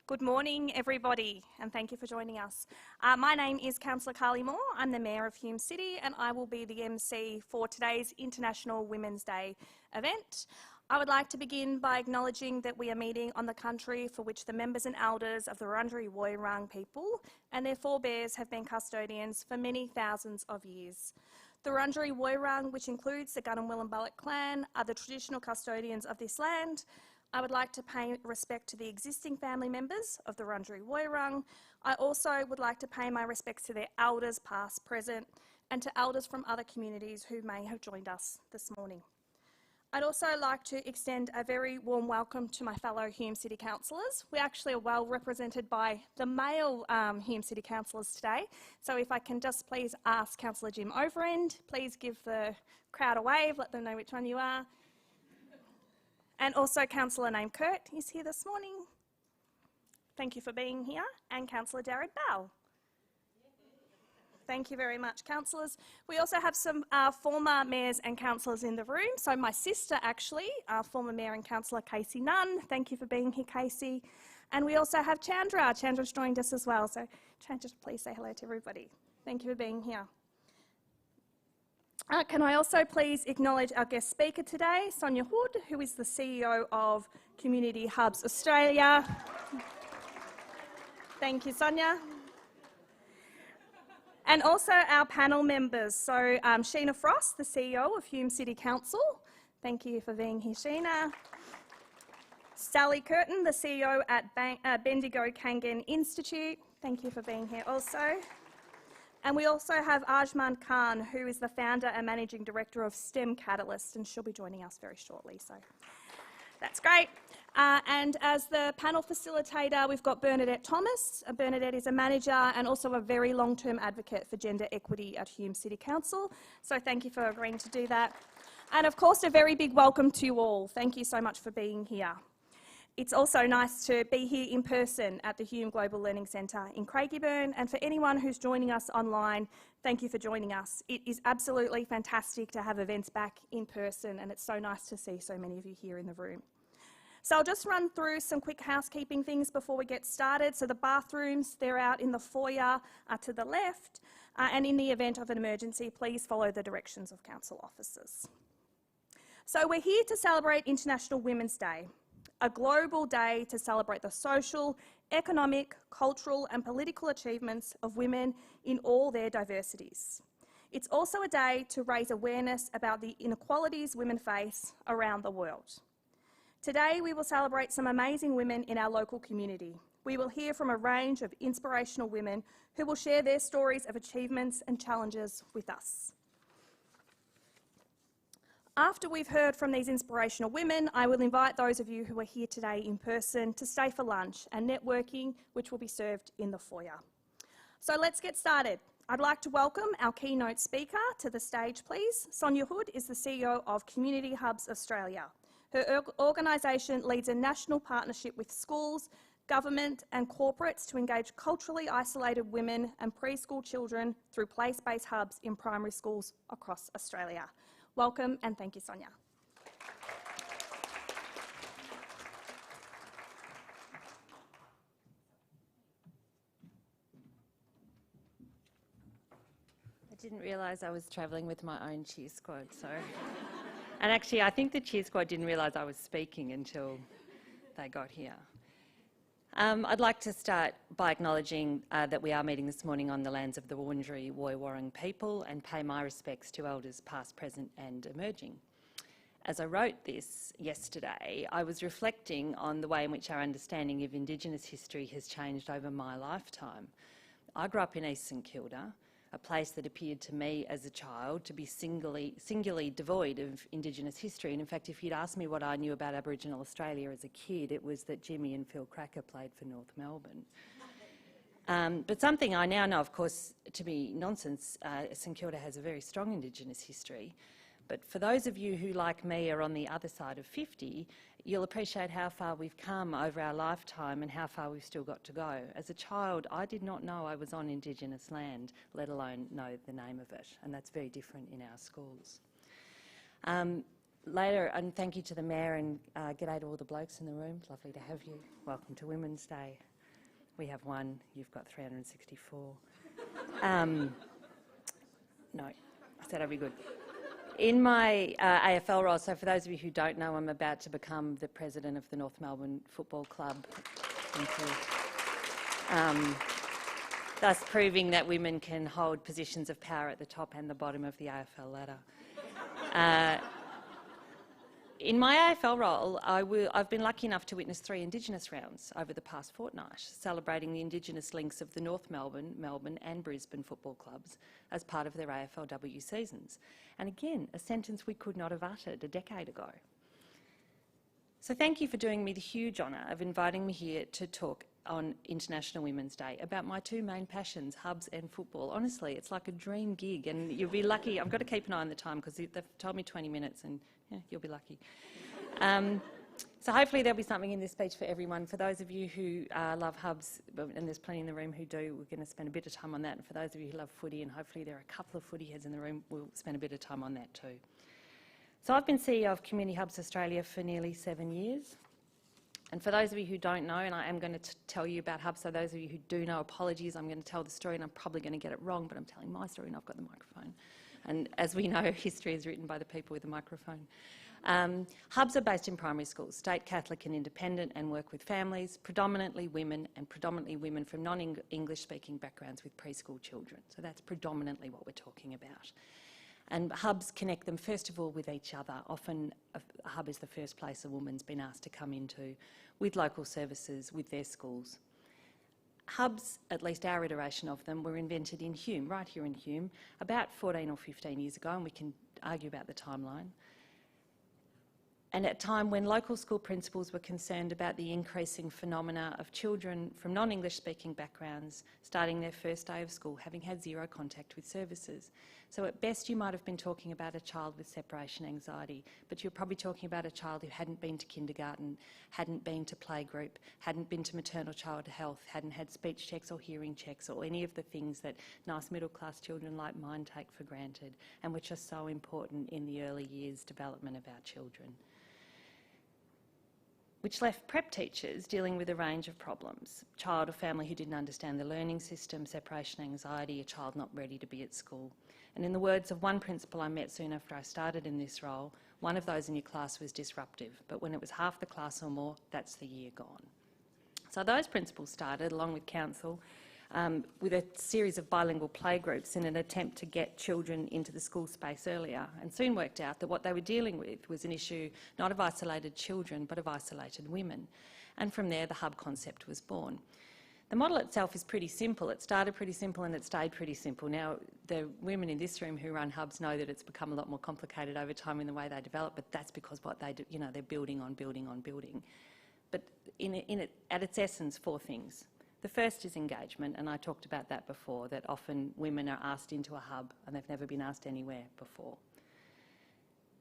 Good morning, everybody, and thank you for joining us. My name is Councillor Carly Moore. I'm the Mayor of Hume City, and I will be the MC for today's International Women's Day event. I would like to begin by acknowledging that we are meeting on the country for which the members and elders of the Wurundjeri Woiwurrung people and their forebears have been custodians for many thousands of years. The Wurundjeri Woiwurrung, which includes the Gununwillumbullock clan, are the traditional custodians of this land. I would like to pay respect to the existing family members of the Wurundjeri Woiwurrung. I also would like to pay my respects to their elders, past, present, and to elders from other communities who may have joined us this morning. I'd also like to extend a very warm welcome to my fellow Hume City councillors. We actually are well represented by the male Hume City councillors today. So if I can just please ask Councillor Jim Overend, please give the crowd a wave, let them know which one you are. And also Councillor named Kurt is here this morning. Thank you for being here. And Councillor Jared Bell. Thank you very much, councillors. We also have some former mayors and councillors in the room. So my sister, actually, former mayor and councillor Casey Nunn. Thank you for being here, Casey. And we also have Chandra. Chandra's joined us as well. So Chandra, please say hello to everybody. Thank you for being here. Can I also please acknowledge our guest speaker today, Sonia Hood, who is the CEO of Community Hubs Australia. Thank you, Sonia. And also our panel members, so Sheena Frost, the CEO of Hume City Council. Thank you for being here, Sheena. Sally Curtin, the CEO at Bendigo Kangan Institute. Thank you for being here also. And we also have Ajamin Khan, who is the founder and managing director of STEM Catalyst, and she'll be joining us very shortly, so that's great. And as the panel facilitator, we've got Bernadette Thomas. Bernadette is a manager and also a very long-term advocate for gender equity at Hume City Council, so thank you for agreeing to do that. And of course, a very big welcome to you all. Thank you so much for being here. It's also nice to be here in person at the Hume Global Learning Centre in Craigieburn, and for anyone who's joining us online, thank you for joining us. It is absolutely fantastic to have events back in person, and it's so nice to see so many of you here in the room. So I'll just run through some quick housekeeping things before we get started. So the bathrooms, they're out in the foyer to the left, and in the event of an emergency, please follow the directions of council officers. So we're here to celebrate International Women's Day, a global day to celebrate the social, economic, cultural and political achievements of women in all their diversities. It's also a day to raise awareness about the inequalities women face around the world. Today we will celebrate some amazing women in our local community. We will hear from a range of inspirational women who will share their stories of achievements and challenges with us. After we've heard from these inspirational women, I will invite those of you who are here today in person to stay for lunch and networking, which will be served in the foyer. So let's get started. I'd like to welcome our keynote speaker to the stage, please. Sonia Hood is the CEO of Community Hubs Australia. Her organisation leads a national partnership with schools, government and corporates to engage culturally isolated women and preschool children through place-based hubs in primary schools across Australia. Welcome and thank you, Sonia. I didn't realise I was travelling with my own cheer squad, so... And actually, I think the cheer squad didn't realise I was speaking until they got here. I'd like to start by acknowledging that we are meeting this morning on the lands of the Wurundjeri Woiwurrung people and pay my respects to elders past, present and emerging. As I wrote this yesterday, I was reflecting on the way in which our understanding of Indigenous history has changed over my lifetime. I grew up in East St Kilda, a place that appeared to me as a child to be singularly devoid of Indigenous history. And in fact, if you'd asked me what I knew about Aboriginal Australia as a kid, it was that Jimmy and Phil Cracker played for North Melbourne. But something I now know, of course, to be nonsense, St Kilda has a very strong Indigenous history. But for those of you who, like me, are on the other side of 50, you'll appreciate how far we've come over our lifetime and how far we've still got to go. As a child, I did not know I was on Indigenous land, let alone know the name of it, and that's very different in our schools. Later, and thank you to the Mayor and g'day to all the blokes in the room. Lovely to have you. Welcome to Women's Day. We have one. You've got 364. No, I said I'd be good. In my AFL role, so for those of you who don't know, I'm about to become the president of the North Melbourne Football Club. Thus proving that women can hold positions of power at the top and the bottom of the AFL ladder. In my AFL role, I've been lucky enough to witness 3 Indigenous rounds over the past fortnight, celebrating the Indigenous links of the North Melbourne, Melbourne and Brisbane football clubs as part of their AFLW seasons. And again, a sentence we could not have uttered a decade ago. So thank you for doing me the huge honour of inviting me here to talk on International Women's Day about my 2 main passions, hubs and football. Honestly, it's like a dream gig, and you'll be lucky. I've got to keep an eye on the time because they've told me 20 minutes, and yeah, you'll be lucky. So hopefully there'll be something in this speech for everyone. For those of you who love hubs, and there's plenty in the room who do, we're going to spend a bit of time on that. And for those of you who love footy, and hopefully there are a couple of footy heads in the room, we'll spend a bit of time on that too. So I've been CEO of Community Hubs Australia for nearly 7 years. And for those of you who don't know, and I am going to tell you about hubs, so those of you who do know, apologies, I'm going to tell the story and I'm probably going to get it wrong, but I'm telling my story and I've got the microphone. And as we know, history is written by the people with the microphone. Hubs are based in primary schools, state, Catholic and independent, and work with families, predominantly women from non-English speaking backgrounds with preschool children. So that's predominantly what we're talking about. And hubs connect them, first of all, with each other. Often a hub is the first place a woman's been asked to come into, with local services, with their schools. Hubs, at least our iteration of them, were invented in Hume, right here in Hume, about 14 or 15 years ago, and we can argue about the timeline. And at a time when local school principals were concerned about the increasing phenomena of children from non-English speaking backgrounds starting their first day of school having had 0 contact with services. So at best you might have been talking about a child with separation anxiety, but you're probably talking about a child who hadn't been to kindergarten, hadn't been to playgroup, hadn't been to maternal child health, hadn't had speech checks or hearing checks or any of the things that nice middle class children like mine take for granted and which are so important in the early years development of our children. Which left prep teachers dealing with a range of problems. Child or family who didn't understand the learning system, separation anxiety, a child not ready to be at school. And in the words of one principal I met soon after I started in this role, one of those in your class was disruptive, but when it was half the class or more, that's the year gone. So those principals started, along with council, with a series of bilingual playgroups in an attempt to get children into the school space earlier, and soon worked out that what they were dealing with was an issue not of isolated children but of isolated women. And from there the hub concept was born. The model itself is pretty simple. It started pretty simple and it stayed pretty simple. Now the women in this room who run hubs know that it's become a lot more complicated over time in the way they develop, but that's because what they do, you know, they're building on building on building. But at its essence, 4 things. The first is engagement, and I talked about that before, that often women are asked into a hub and they've never been asked anywhere before.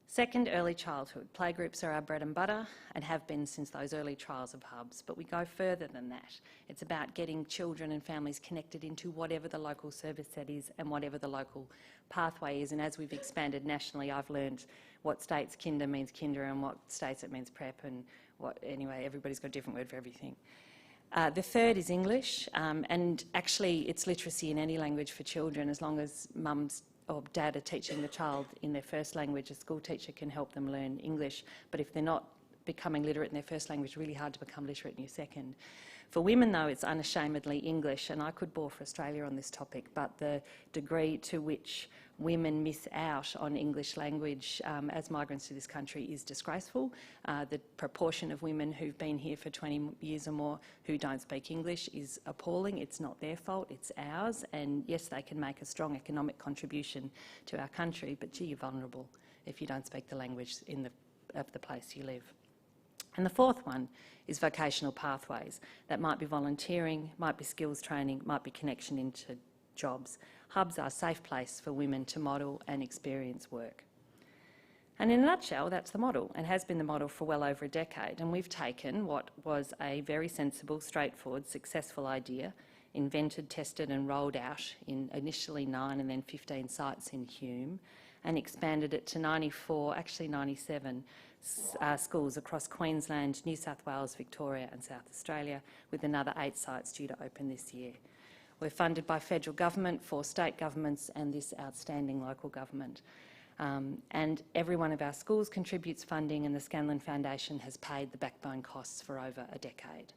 Second, early childhood. Playgroups are our bread and butter and have been since those early trials of hubs, but we go further than that. It's about getting children and families connected into whatever the local service set is and whatever the local pathway is, and as we've expanded nationally, I've learned what states kinder means kinder and what states it means prep, and anyway, everybody's got a different word for everything. The third is English, and actually it's literacy in any language for children. As long as mums or dad are teaching the child in their first language, a school teacher can help them learn English. But if they're not becoming literate in their first language, it's really hard to become literate in your second. For women, though, it's unashamedly English, and I could bore for Australia on this topic, but the degree to which women miss out on English language as migrants to this country is disgraceful. The proportion of women who've been here for 20 years or more who don't speak English is appalling. It's not their fault, it's ours, and yes, they can make a strong economic contribution to our country, but gee, you're vulnerable if you don't speak the language of the place you live. And the fourth one is vocational pathways. That might be volunteering, might be skills training, might be connection into jobs. Hubs are a safe place for women to model and experience work. And in a nutshell, that's the model, and has been the model for well over a decade. And we've taken what was a very sensible, straightforward, successful idea, invented, tested and rolled out in initially 9 and then 15 sites in Hume, and expanded it to 94, actually 97 schools across Queensland, New South Wales, Victoria and South Australia, with another 8 sites due to open this year. We're funded by federal government, 4 state governments and this outstanding local government. And every one of our schools contributes funding, and the Scanlon Foundation has paid the backbone costs for over a decade.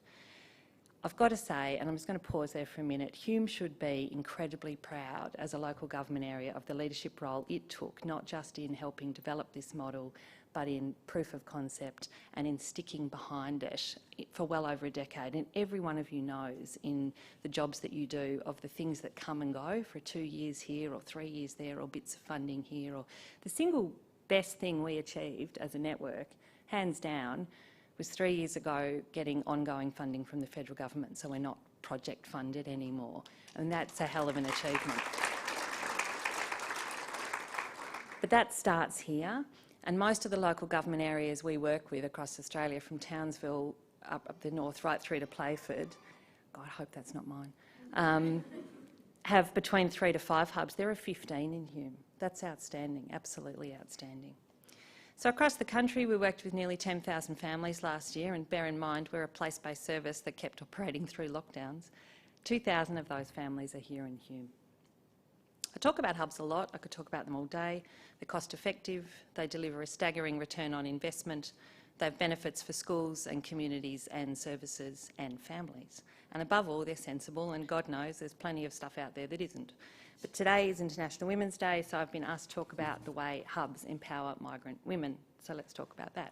I've got to say, and I'm just going to pause there for a minute, Hume should be incredibly proud as a local government area of the leadership role it took, not just in helping develop this model, but in proof of concept and in sticking behind it for well over a decade. And every one of you knows in the jobs that you do of the things that come and go for 2 years here or 3 years there, or bits of funding here, or the single best thing we achieved as a network, hands down, was 3 years ago getting ongoing funding from the federal government, so we're not project funded anymore. And that's a hell of an achievement. But that starts here. And most of the local government areas we work with across Australia, from Townsville up the north right through to Playford, God, I hope that's not mine, have between 3 to 5 hubs. There are 15 in Hume. That's outstanding, absolutely outstanding. So across the country, we worked with nearly 10,000 families last year, and bear in mind we're a place-based service that kept operating through lockdowns. 2,000 of those families are here in Hume. I talk about hubs a lot. I could talk about them all day. They're cost effective, they deliver a staggering return on investment, they have benefits for schools and communities and services and families. And above all, they're sensible, and God knows there's plenty of stuff out there that isn't. But today is International Women's Day, so I've been asked to talk about the way hubs empower migrant women. So let's talk about that.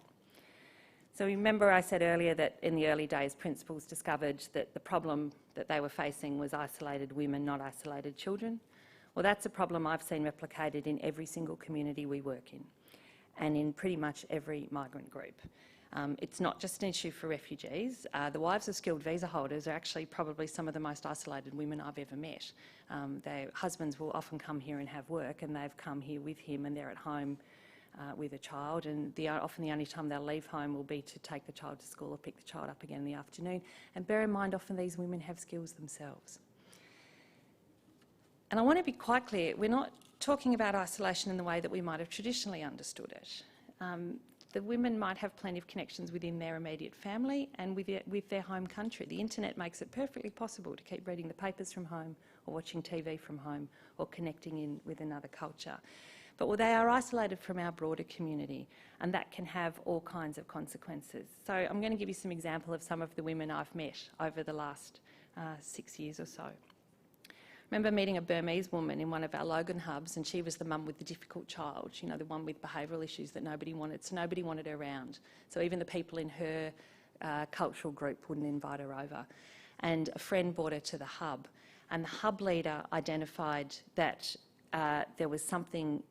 So remember I said earlier that in the early days, principals discovered that the problem that they were facing was isolated women, not isolated children. Well, that's a problem I've seen replicated in every single community we work in, and in pretty much every migrant group. It's not just an issue for refugees. The wives of skilled visa holders are actually probably some of the most isolated women I've ever met. Their husbands will often come here and have work, and they've come here with him, and they're at home with a child, and often the only time they'll leave home will be to take the child to school or pick the child up again in the afternoon. And bear in mind, often these women have skills themselves. And I want to be quite clear, we're not talking about isolation in the way that we might have traditionally understood it. The women might have plenty of connections within their immediate family and with their home country. The internet makes it perfectly possible to keep reading the papers from home, or watching TV from home, or connecting in with another culture. But they are isolated from our broader community, and that can have all kinds of consequences. So I'm going to give you some example of some of the women I've met over the last 6 years or so. I remember meeting a Burmese woman in one of our Logan hubs, and she was the mum with the difficult child, you know, the one with behavioural issues that nobody wanted, so nobody wanted her around. So even the people in her cultural group wouldn't invite her over. And a friend brought her to the hub, and the hub leader identified that there was something,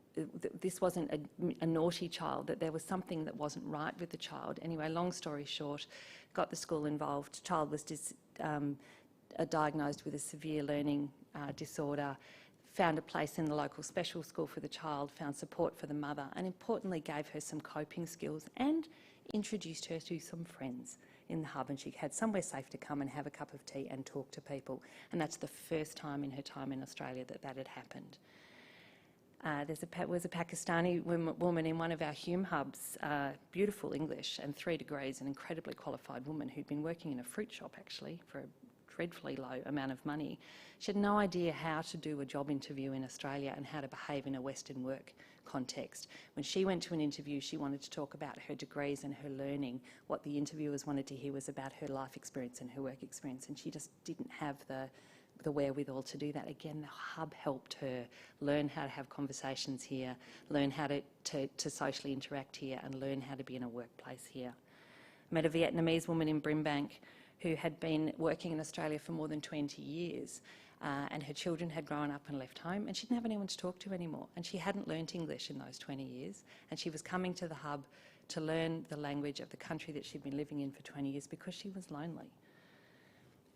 this wasn't a naughty child, that there was something that wasn't right with the child. Anyway, long story short, got the school involved. Child was diagnosed with a severe learning disorder, found a place in the local special school for the child, found support for the mother, and importantly gave her some coping skills and introduced her to some friends in the hub, and she had somewhere safe to come and have a cup of tea and talk to people. And that's the first time in her time in Australia that that had happened. There was a Pakistani woman in one of our Hume hubs, beautiful English and 3 degrees, an incredibly qualified woman who'd been working in a fruit shop actually for a dreadfully low amount of money. She had no idea how to do a job interview in Australia and how to behave in a Western work context. When she went to an interview, she wanted to talk about her degrees and her learning. What the interviewers wanted to hear was about her life experience and her work experience, and she just didn't have the wherewithal to do that. Again, the hub helped her learn how to have conversations here, learn how to socially interact here, and learn how to be in a workplace here. I met a Vietnamese woman in Brimbank who had been working in Australia for more than 20 years, and her children had grown up and left home, and she didn't have anyone to talk to anymore, and she hadn't learnt English in those 20 years, and she was coming to the hub to learn the language of the country that she'd been living in for 20 years because she was lonely.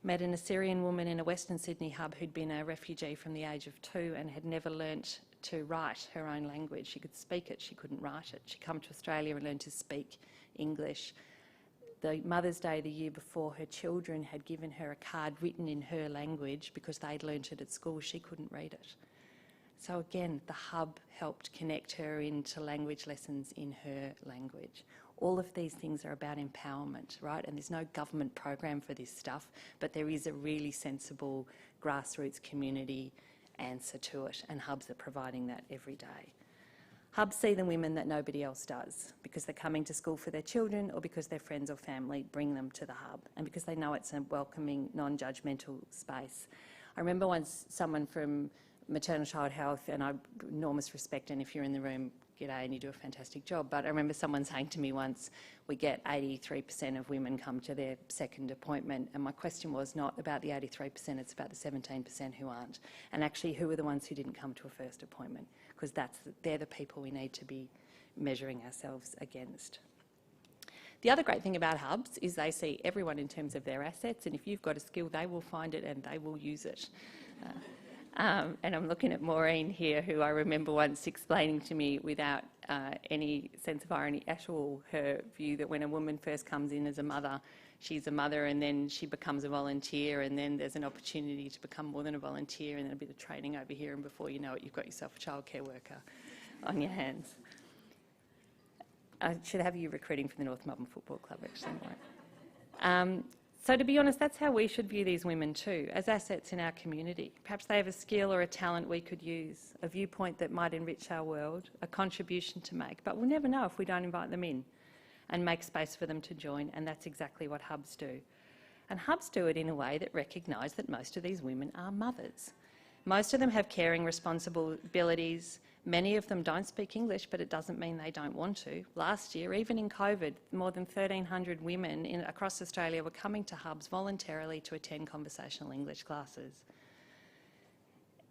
Met an Assyrian woman in a Western Sydney hub who'd been a refugee from the age of 2 and had never learnt to write her own language. She could speak it, she couldn't write it. She'd come to Australia and learned to speak English. The Mother's Day the year before, her children had given her a card written in her language because they'd learnt it at school. She couldn't read it. So again, the hub helped connect her into language lessons in her language. All of these things are about empowerment, right? And there's no government program for this stuff, but there is a really sensible grassroots community answer to it, and hubs are providing that every day. Hubs see the women that nobody else does, because they're coming to school for their children or because their friends or family bring them to the hub, and because they know it's a welcoming, non-judgmental space. I remember once someone from maternal child health, and I have enormous respect, and if you're in the room, g'day, and you do a fantastic job, but I remember someone saying to me once, we get 83% of women come to their second appointment, and my question was not about the 83%, it's about the 17% who aren't, and actually who are the ones who didn't come to a first appointment, because they're the people we need to be measuring ourselves against. The other great thing about hubs is they see everyone in terms of their assets, and if you've got a skill, they will find it and they will use it. And I'm looking at Maureen here, who I remember once explaining to me without any sense of irony at all, her view that when a woman first comes in as a mother, she's a mother, and then she becomes a volunteer, and then there's an opportunity to become more than a volunteer, and then a bit of training over here, and before you know it, you've got yourself a childcare worker on your hands. I should have you recruiting for the North Melbourne Football Club, actually, Maureen. So to be honest, that's how we should view these women too, as assets in our community. Perhaps they have a skill or a talent we could use, a viewpoint that might enrich our world, a contribution to make, but we'll never know if we don't invite them in and make space for them to join, and that's exactly what hubs do. And hubs do it in a way that recognise that most of these women are mothers. Most of them have caring responsibilities. Many of them don't speak English, but it doesn't mean they don't want to. Last year, even in COVID, more than 1,300 women across Australia were coming to hubs voluntarily to attend conversational English classes.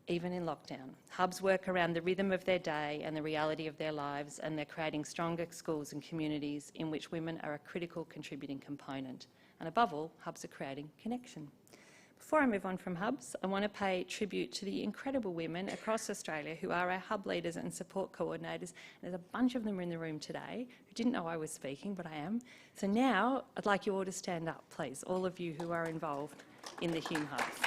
Even in lockdown, hubs work around the rhythm of their day and the reality of their lives, and they're creating stronger schools and communities in which women are a critical contributing component. And above all, hubs are creating connection. Before I move on from hubs, I want to pay tribute to the incredible women across Australia who are our hub leaders and support coordinators. There's a bunch of them in the room today who didn't know I was speaking, but I am. So now I'd like you all to stand up, please, all of you who are involved in the Hume Hubs.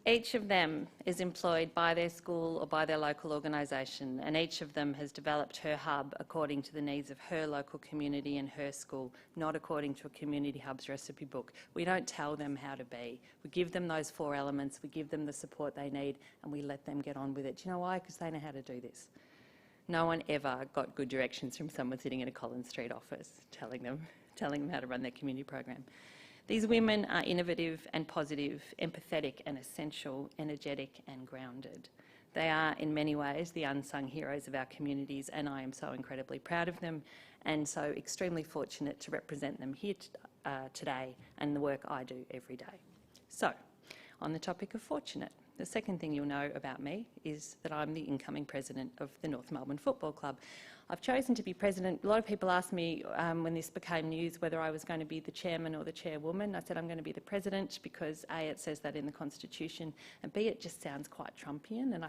Each of them is employed by their school or by their local organisation, and each of them has developed her hub according to the needs of her local community and her school, not according to a community hub's recipe book. We don't tell them how to be. We give them those 4 elements, we give them the support they need, and we let them get on with it. Do you know why? Because they know how to do this. No one ever got good directions from someone sitting in a Collins Street office telling them how to run their community program. These women are innovative and positive, empathetic and essential, energetic and grounded. They are, in many ways, the unsung heroes of our communities, and I am so incredibly proud of them and so extremely fortunate to represent them here today and the work I do every day. So, on the topic of fortunate, the second thing you'll know about me is that I'm the incoming president of the North Melbourne Football Club. I've chosen to be president. A lot of people asked me when this became news whether I was going to be the chairman or the chairwoman. I said I'm going to be the president because A, it says that in the Constitution, and B, it just sounds quite Trumpian, and I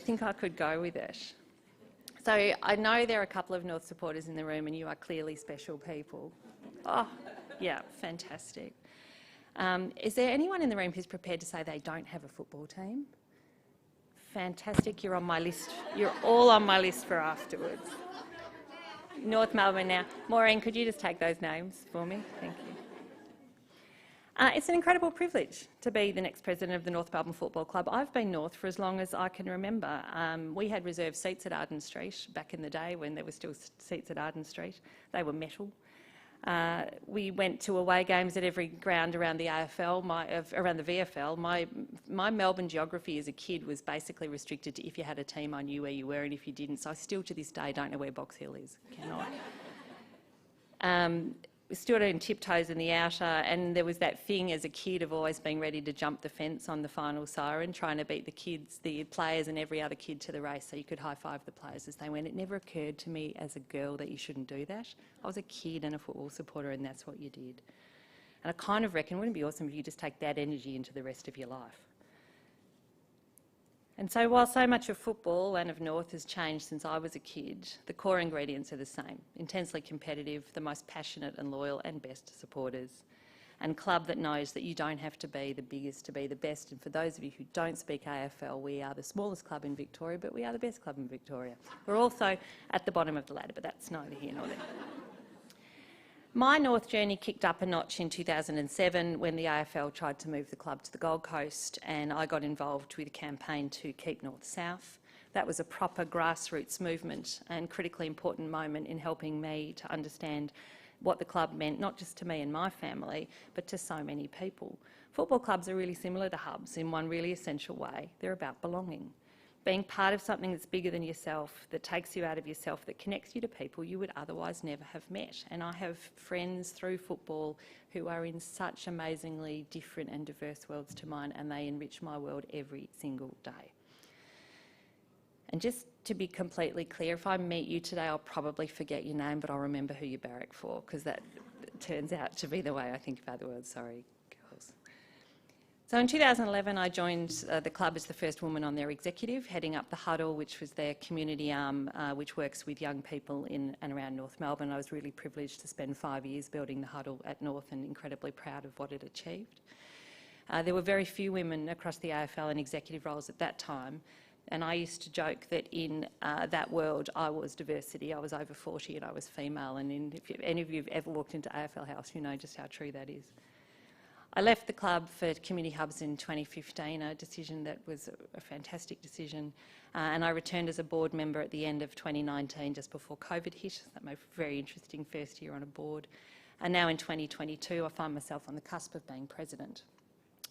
think I could go with it. So I know there are a couple of North supporters in the room, and you are clearly special people. Oh, yeah, fantastic. Is there anyone in the room who's prepared to say they don't have a football team? Fantastic, you're on my list. You're all on my list for afterwards. North Melbourne now. Maureen, could you just take those names for me? Thank you. It's an incredible privilege to be the next president of the North Melbourne Football Club. I've been North for as long as I can remember. We had reserved seats at Arden Street back in the day when there were still seats at Arden Street. They were metal. We went to away games at every ground around the AFL, around the VFL. My Melbourne geography as a kid was basically restricted to if you had a team, I knew where you were, and if you didn't. So I still to this day don't know where Box Hill is. Cannot. We stood in tiptoes in the outer, and there was that thing as a kid of always being ready to jump the fence on the final siren, trying to beat the players and every other kid to the race so you could high-five the players as they went. It never occurred to me as a girl that you shouldn't do that. I was a kid and a football supporter, and that's what you did. And I kind of reckon, wouldn't it be awesome if you just take that energy into the rest of your life? And so while so much of football and of North has changed since I was a kid, the core ingredients are the same. Intensely competitive, the most passionate and loyal and best supporters. And club that knows that you don't have to be the biggest to be the best. And for those of you who don't speak AFL, we are the smallest club in Victoria, but we are the best club in Victoria. We're also at the bottom of the ladder, but that's neither here nor there. My North journey kicked up a notch in 2007 when the AFL tried to move the club to the Gold Coast, and I got involved with a campaign to keep North south. That was a proper grassroots movement and critically important moment in helping me to understand what the club meant, not just to me and my family, but to so many people. Football clubs are really similar to hubs in one really essential way. They're about belonging. Being part of something that's bigger than yourself, that takes you out of yourself, that connects you to people you would otherwise never have met. And I have friends through football who are in such amazingly different and diverse worlds to mine, and they enrich my world every single day. And just to be completely clear, if I meet you today, I'll probably forget your name, but I'll remember who you barrack for, because that turns out to be the way I think about the world. Sorry, girls. So in 2011, I joined the club as the first woman on their executive, heading up the Huddle, which was their community arm, which works with young people in and around North Melbourne. I was really privileged to spend 5 years building the Huddle at North and incredibly proud of what it achieved. There were very few women across the AFL in executive roles at that time, and I used to joke that in that world I was diversity. I was over 40 and I was female, and if any of you have ever walked into AFL House, you know just how true that is. I left the club for community hubs in 2015, a decision that was a fantastic decision, and I returned as a board member at the end of 2019, just before COVID hit. That made a very interesting first year on a board. And now in 2022, I find myself on the cusp of being president.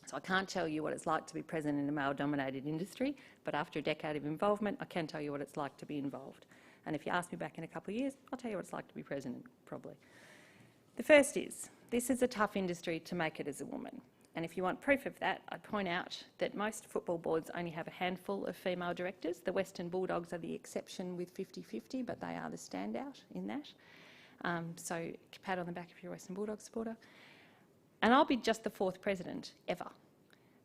So I can't tell you what it's like to be president in a male-dominated industry, but after a decade of involvement, I can tell you what it's like to be involved. And if you ask me back in a couple of years, I'll tell you what it's like to be president, probably. The first is, this is a tough industry to make it as a woman. And if you want proof of that, I'd point out that most football boards only have a handful of female directors. The Western Bulldogs are the exception with 50-50, but they are the standout in that. So pat on the back if you're a Western Bulldogs supporter. And I'll be just the 4th president ever.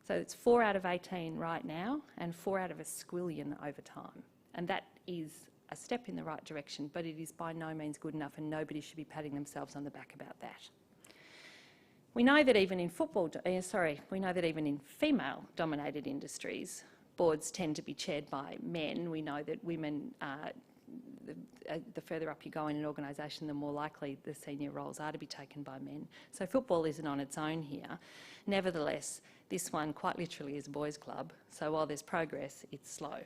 So it's 4 out of 18 right now and 4 out of a squillion over time. And that is a step in the right direction, but it is by no means good enough, and nobody should be patting themselves on the back about that. We know that even in female-dominated industries, boards tend to be chaired by men. We know that women, the further up you go in an organisation, the more likely the senior roles are to be taken by men. So football isn't on its own here. Nevertheless, this one quite literally is a boys' club, so while there's progress, it's slow.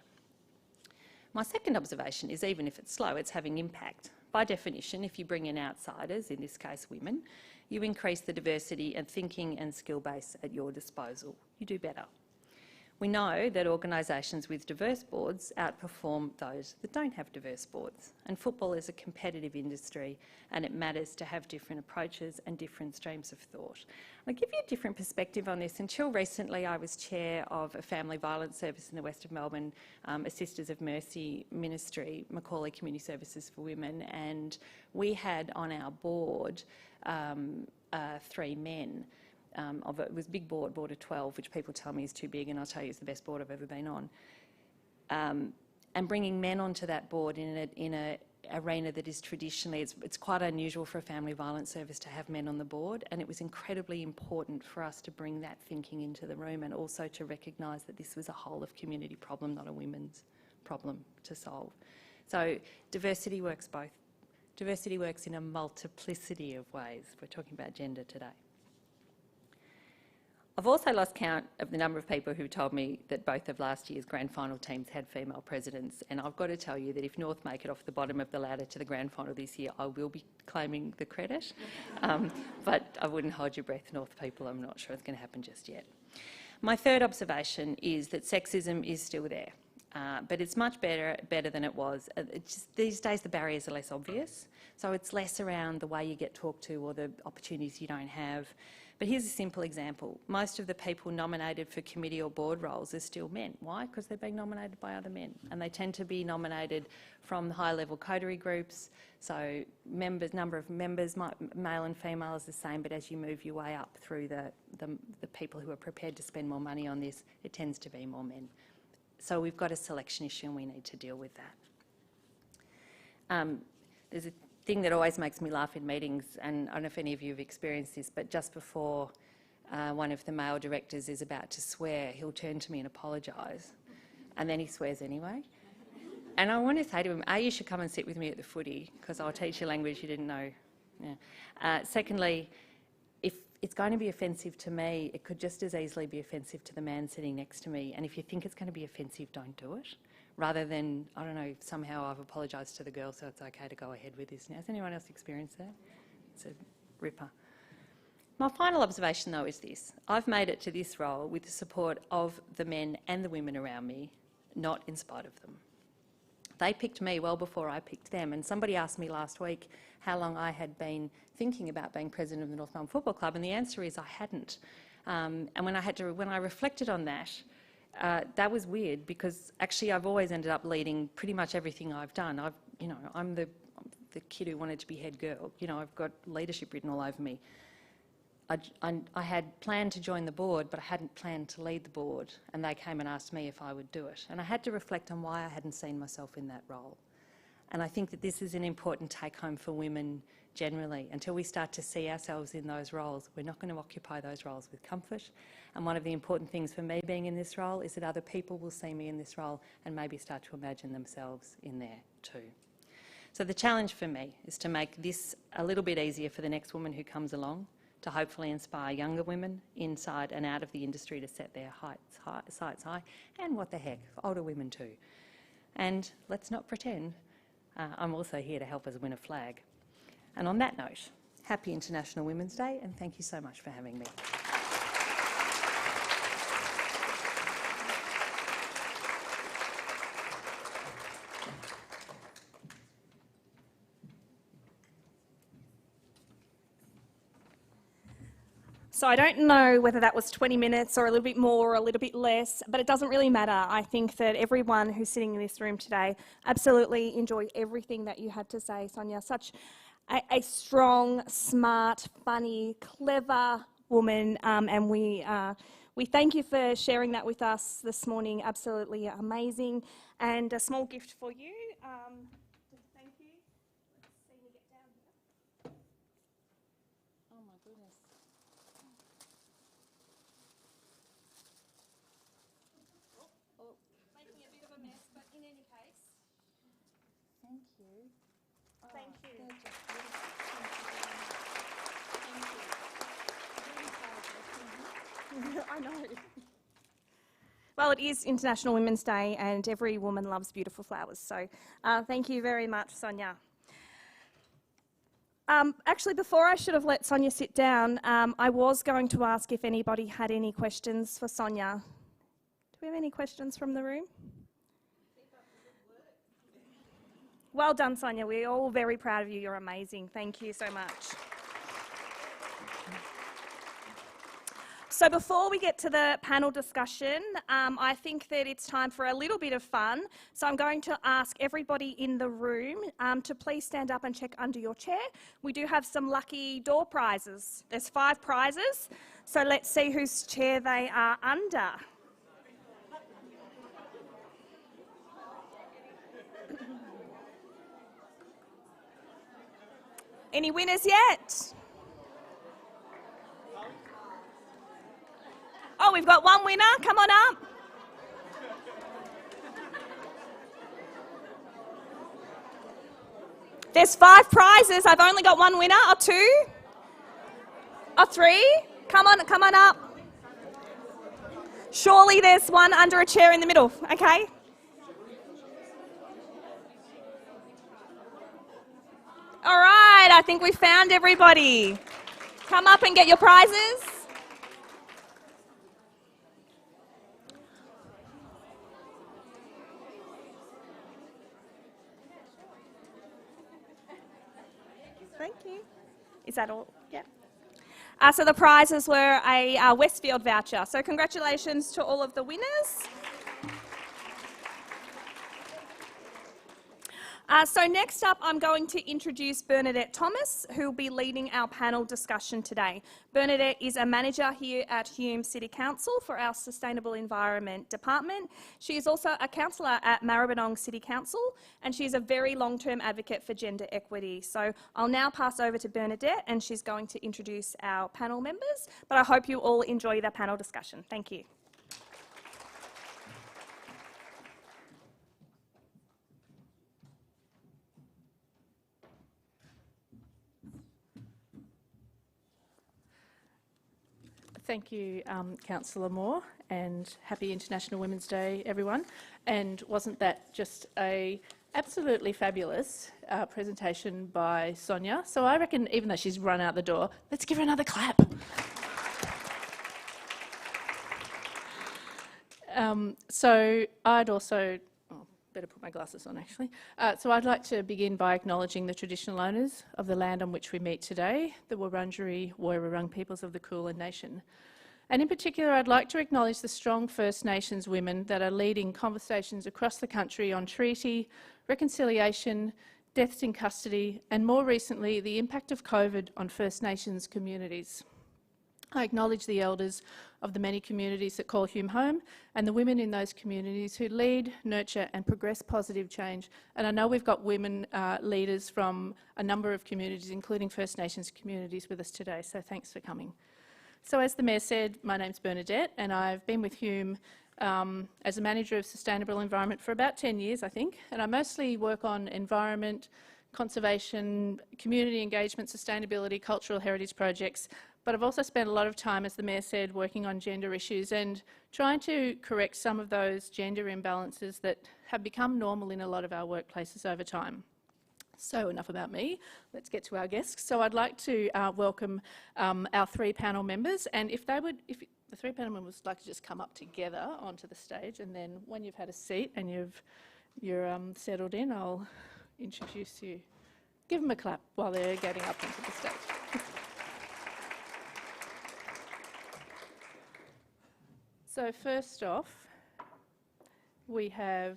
My second observation is, even if it's slow, it's having impact. By definition, if you bring in outsiders, in this case women, you increase the diversity and thinking and skill base at your disposal. You do better. We know that organisations with diverse boards outperform those that don't have diverse boards. And football is a competitive industry, and it matters to have different approaches and different streams of thought. I'll give you a different perspective on this. Until recently, I was chair of a family violence service in the west of Melbourne, a Sisters of Mercy ministry, Macaulay Community Services for Women, and we had on our board 3 men. It was a big board of 12, which people tell me is too big, and I'll tell you it's the best board I've ever been on. And bringing men onto that board in an arena that is traditionally, it's quite unusual for a family violence service to have men on the board, and it was incredibly important for us to bring that thinking into the room, and also to recognise that this was a whole of community problem, not a women's problem to solve. So diversity works both. Diversity works in a multiplicity of ways. We're talking about gender today. I've also lost count of the number of people who told me that both of last year's grand final teams had female presidents, and I've got to tell you that if North make it off the bottom of the ladder to the grand final this year, I will be claiming the credit. But I wouldn't hold your breath, North people. I'm not sure it's going to happen just yet. My third observation is that sexism is still there, but it's much better than it was. These days the barriers are less obvious, so it's less around the way you get talked to or the opportunities you don't have. But here's a simple example. Most of the people nominated for committee or board roles are still men. Why? Because they're being nominated by other men, and they tend to be nominated from the high-level coterie groups. So number of members, male and female, is the same, but as you move your way up through the people who are prepared to spend more money on this, it tends to be more men. So we've got a selection issue and we need to deal with that. There's a thing that always makes me laugh in meetings, and I don't know if any of you have experienced this, but just before one of the male directors is about to swear, he'll turn to me and apologise, and then he swears anyway. And I want to say to him, A, you should come and sit with me at the footy, because I'll teach you language you didn't know. Yeah. Secondly, if it's going to be offensive to me, it could just as easily be offensive to the man sitting next to me. And if you think it's going to be offensive, don't do it. Rather than, I don't know, somehow I've apologised to the girl, so it's okay to go ahead with this now. Has anyone else experienced that? It's a ripper. My final observation, though, is this. I've made it to this role with the support of the men and the women around me, not in spite of them. They picked me well before I picked them, and somebody asked me last week how long I had been thinking about being president of the North Melbourne Football Club, and the answer is I hadn't. And when I reflected on that, that was weird, because actually I've always ended up leading pretty much everything I've done. I'm the kid who wanted to be head girl. I've got leadership written all over me. I had planned to join the board, but I hadn't planned to lead the board, and they came and asked me if I would do it. And I had to reflect on why I hadn't seen myself in that role. And I think that this is an important take-home for women generally. Until we start to see ourselves in those roles, we're not going to occupy those roles with comfort. And one of the important things for me being in this role is that other people will see me in this role and maybe start to imagine themselves in there too. So the challenge for me is to make this a little bit easier for the next woman who comes along, to hopefully inspire younger women inside and out of the industry to set their sights high, and what the heck, for older women too. And let's not pretend I'm also here to help us win a flag. And on that note, happy International Women's Day, and thank you so much for having me. So I don't know whether that was 20 minutes or a little bit more or a little bit less, but it doesn't really matter. I think that everyone who's sitting in this room today absolutely enjoyed everything that you had to say, Sonia. Such a strong, smart, funny, clever woman, and we thank you for sharing that with us this morning. Absolutely amazing. And a small gift for you. Thank you. Let's see you get down here. Oh my goodness. Making a bit of a mess, but in any case. Thank you. Oh, Thank you. They're just beautiful. Thank you. I know. Well, it is International Women's Day and every woman loves beautiful flowers. So thank you very much, Sonia. Actually, before I should have let Sonia sit down, I was going to ask if anybody had any questions for Sonia. Do we have any questions from the room? Well done, Sonia. We're all very proud of you. You're amazing. Thank you so much. So before we get to the panel discussion, I think that it's time for a little bit of fun. So I'm going to ask everybody in the room to please stand up and check under your chair. We do have some lucky door prizes. There's 5 prizes. So let's see whose chair they are under. Any winners yet? Oh, we've got one winner. Come on up. There's 5 prizes. I've only got one winner. Or 2? Or 3? Come on up. Surely there's one under a chair in the middle. Okay. All right, I think we found everybody. Come up and get your prizes. Thank you. Is that all? Yeah. So the prizes were a Westfield voucher. So congratulations to all of the winners. So next up, I'm going to introduce Bernadette Thomas, who will be leading our panel discussion today. Bernadette is a manager here at Hume City Council for our Sustainable Environment Department. She is also a councillor at Maribyrnong City Council, and she is a very long-term advocate for gender equity. So I'll now pass over to Bernadette, and she's going to introduce our panel members, but I hope you all enjoy the panel discussion. Thank you. Thank you, Councillor Moore, and happy International Women's Day, everyone. And wasn't that just a absolutely fabulous presentation by Sonia? So I reckon, even though she's run out the door, let's give her another clap. So I'd also, better put my glasses on actually. So I'd like to begin by acknowledging the traditional owners of the land on which we meet today, the Wurundjeri Woiwurrung peoples of the Kulin Nation. And in particular, I'd like to acknowledge the strong First Nations women that are leading conversations across the country on treaty, reconciliation, deaths in custody, and more recently, the impact of COVID on First Nations communities. I acknowledge the elders of the many communities that call Hume home and the women in those communities who lead, nurture and progress positive change. And I know we've got women leaders from a number of communities, including First Nations communities, with us today, so thanks for coming. So as the Mayor said, my name's Bernadette and I've been with Hume as a manager of sustainable environment for about 10 years, I think, and I mostly work on environment, conservation, community engagement, sustainability, cultural heritage projects. But I've also spent a lot of time, as the Mayor said, working on gender issues and trying to correct some of those gender imbalances that have become normal in a lot of our workplaces over time. So enough about me, let's get to our guests. So I'd like to welcome our three panel members, and if the three panel members would like to just come up together onto the stage, and then when you've had a seat and you're settled in, I'll introduce you. Give them a clap while they're getting up onto the stage. So first off, we have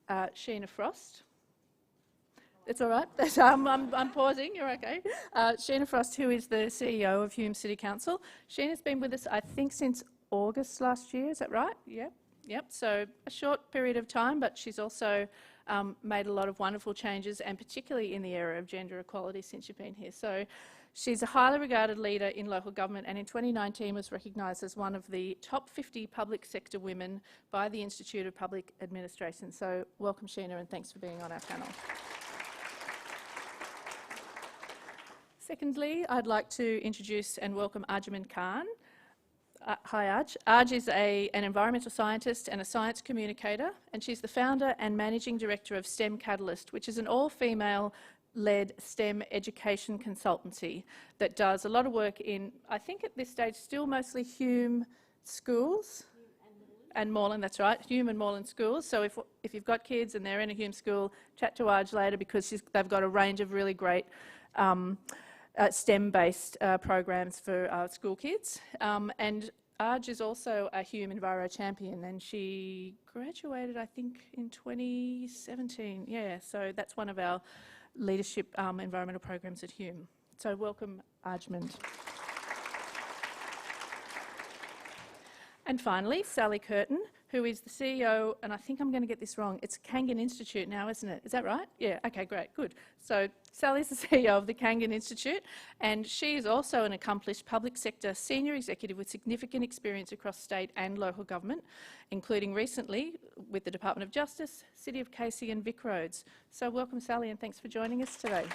Sheena Frost. It's all right. I'm pausing. You're okay. Sheena Frost, who is the CEO of Hume City Council. Sheena's been with us, I think, since August last year. Is that right? Yep. So a short period of time, but she's also made a lot of wonderful changes, and particularly in the area of gender equality since you've been here. So she's a highly regarded leader in local government, and in 2019 was recognised as one of the top 50 public sector women by the Institute of Public Administration. So welcome, Sheena, and thanks for being on our panel. Secondly, I'd like to introduce and welcome Ajamin Khan. Hi, Aj. Aj is an environmental scientist and a science communicator, and she's the founder and managing director of STEM Catalyst, which is an all-female-led STEM education consultancy that does a lot of work in, I think at this stage, still mostly Hume schools. And Moreland, that's right, Hume and Moreland schools. So if you've got kids and they're in a Hume school, chat to Aj later, because they've got a range of really great STEM-based programs for school kids. And Aj is also a Hume Enviro champion, and she graduated, I think, in 2017. Yeah, so that's one of our leadership environmental programs at Hume. So welcome, Ajamin. And finally, Sally Curtin, who is the CEO, and I think I'm going to get this wrong, it's Kangan Institute now, isn't it? Is that right? Yeah, okay, great, good. So Sally's the CEO of the Kangan Institute, and she is also an accomplished public sector senior executive with significant experience across state and local government, including recently with the Department of Justice, City of Casey and Vic Roads. So welcome, Sally, and thanks for joining us today.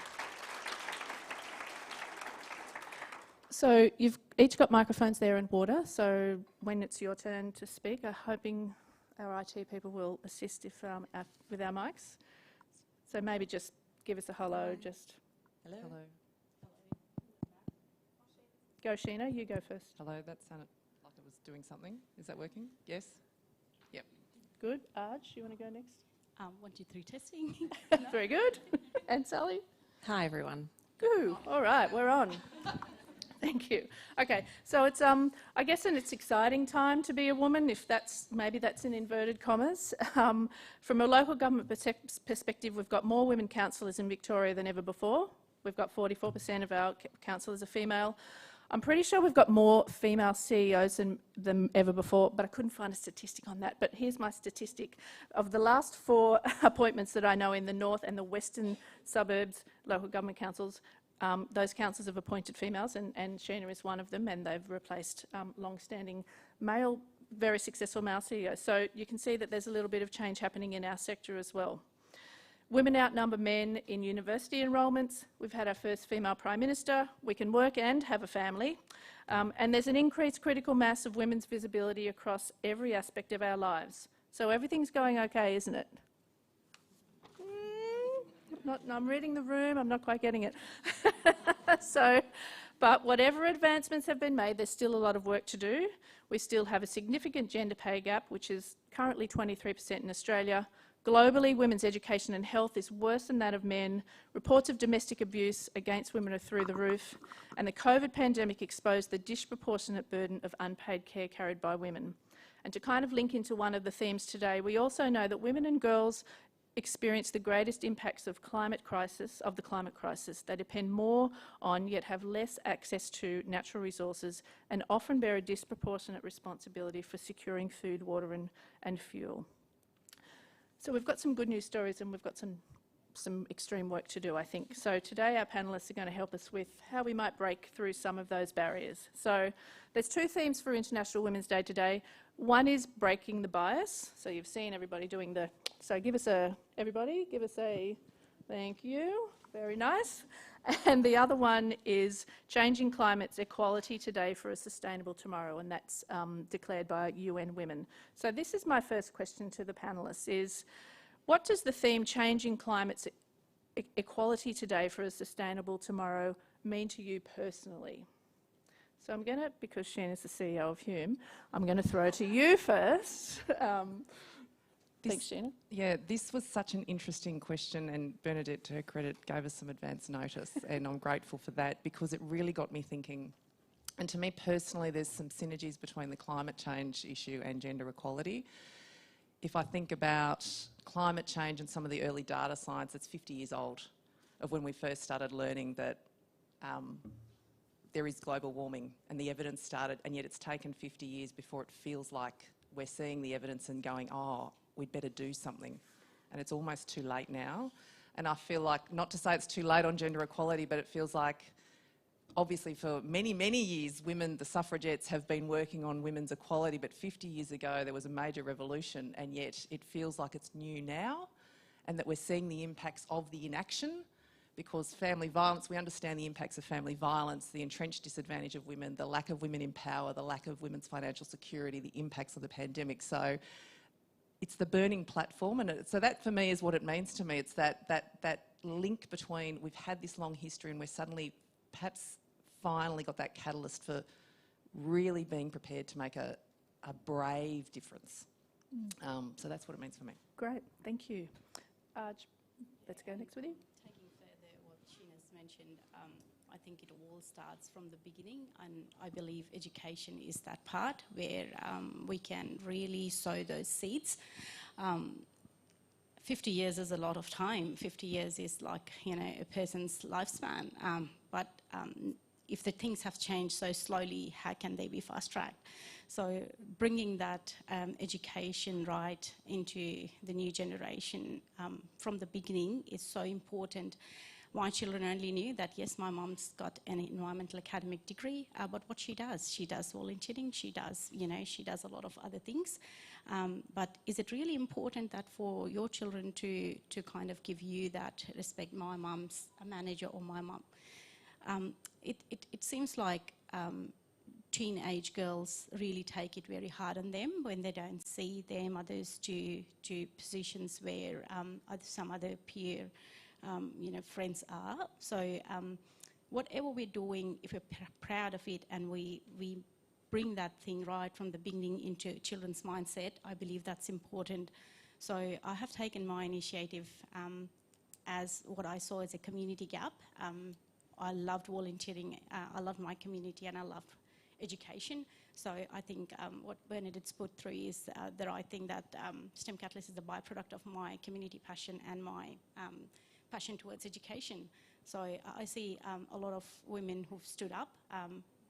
So you've each got microphones there and water, so when it's your turn to speak, I'm hoping our IT people will assist with our mics. So maybe just give us a hello, just... Hello. Go, Sheena, you go first. Hello, that sounded like it was doing something. Is that working? Yes? Yep. Good. Aj, you want to go next? 1, 2, 3, testing. Very good. And Sally? Hi, everyone. Good. All right, we're on. Thank you. Okay, so it's I guess it's exciting time to be a woman, if maybe that's in inverted commas. From a local government perspective, we've got more women councillors in Victoria than ever before. We've got 44% of our councillors are female. I'm pretty sure we've got more female CEOs than ever before, but I couldn't find a statistic on that. But here's my statistic. Of the last 4 appointments that I know in the north and the western suburbs, local government councils, those councils have appointed females, and Sheena is one of them, and they've replaced long-standing male, very successful male CEOs. So you can see that there's a little bit of change happening in our sector as well. Women outnumber men in university enrolments. We've had our first female Prime Minister. We can work and have a family. And there's an increased critical mass of women's visibility across every aspect of our lives. So everything's going okay, isn't it? I'm reading the room, I'm not quite getting it. But whatever advancements have been made, there's still a lot of work to do. We still have a significant gender pay gap, which is currently 23% in Australia. Globally, women's education and health is worse than that of men. Reports of domestic abuse against women are through the roof. And the COVID pandemic exposed the disproportionate burden of unpaid care carried by women. And to kind of link into one of the themes today, we also know that women and girls experience the greatest impacts of the climate crisis. They depend more on, yet have less access to, natural resources, and often bear a disproportionate responsibility for securing food, water and fuel. So we've got some good news stories, and we've got some extreme work to do, I think. So today our panellists are going to help us with how we might break through some of those barriers. So there's 2 themes for International Women's Day today. One is breaking the bias. So you've seen everybody doing so everybody give us a thank you, very nice. And the other one is changing climate's equality today for a sustainable tomorrow, and that's declared by UN Women. So this is my first question to the panellists is, what does the theme changing climate's equality today for a sustainable tomorrow mean to you personally? So I'm going to, because Sheena's the CEO of Hume, I'm going to throw to you first. Thanks, Sheena. Yeah, this was such an interesting question, and Bernadette, to her credit, gave us some advance notice, and I'm grateful for that because it really got me thinking. And to me personally, there's some synergies between the climate change issue and gender equality. If I think about climate change and some of the early data science, it's 50 years old of when we first started learning that there is global warming, and the evidence started, and yet it's taken 50 years before it feels like we're seeing the evidence and going, oh, we'd better do something. And it's almost too late now. And I feel like, not to say it's too late on gender equality, but it feels like, obviously for many, many years, women, the suffragettes, have been working on women's equality, but 50 years ago there was a major revolution, and yet it feels like it's new now, and that we're seeing the impacts of the inaction, because family violence, we understand the impacts of family violence, the entrenched disadvantage of women, the lack of women in power, the lack of women's financial security, the impacts of the pandemic. So it's the burning platform, and so that for me is what it means to me. It's that link between, we've had this long history and we're suddenly perhaps finally got that catalyst for really being prepared to make a brave difference. So that's what it means for me. Great, thank you. Let's go next with you. Taking further what Sheena's mentioned, I think it all starts from the beginning, and I believe education is that part where we can really sow those seeds. 50 years is a lot of time. 50 years is like, a person's lifespan. But if the things have changed so slowly, how can they be fast-tracked? So bringing that education right into the new generation from the beginning is so important. My children only knew that, yes, my mom's got an environmental academic degree, but what she does volunteering, she does a lot of other things. But is it really important that for your children to kind of give you that respect, my mom's a manager or my mom? It seems like teenage girls really take it very hard on them when they don't see their mothers to positions where some other peer friends are. So whatever we're doing, if we're proud of it and we bring that thing right from the beginning into children's mindset, I believe that's important. So I have taken my initiative as what I saw as a community gap. I loved volunteering, I loved my community, and I loved education. So I think what Bernadette's put through is the right thing, that STEM Catalyst is a byproduct of my community passion and my passion towards education. So I see a lot of women who've stood up,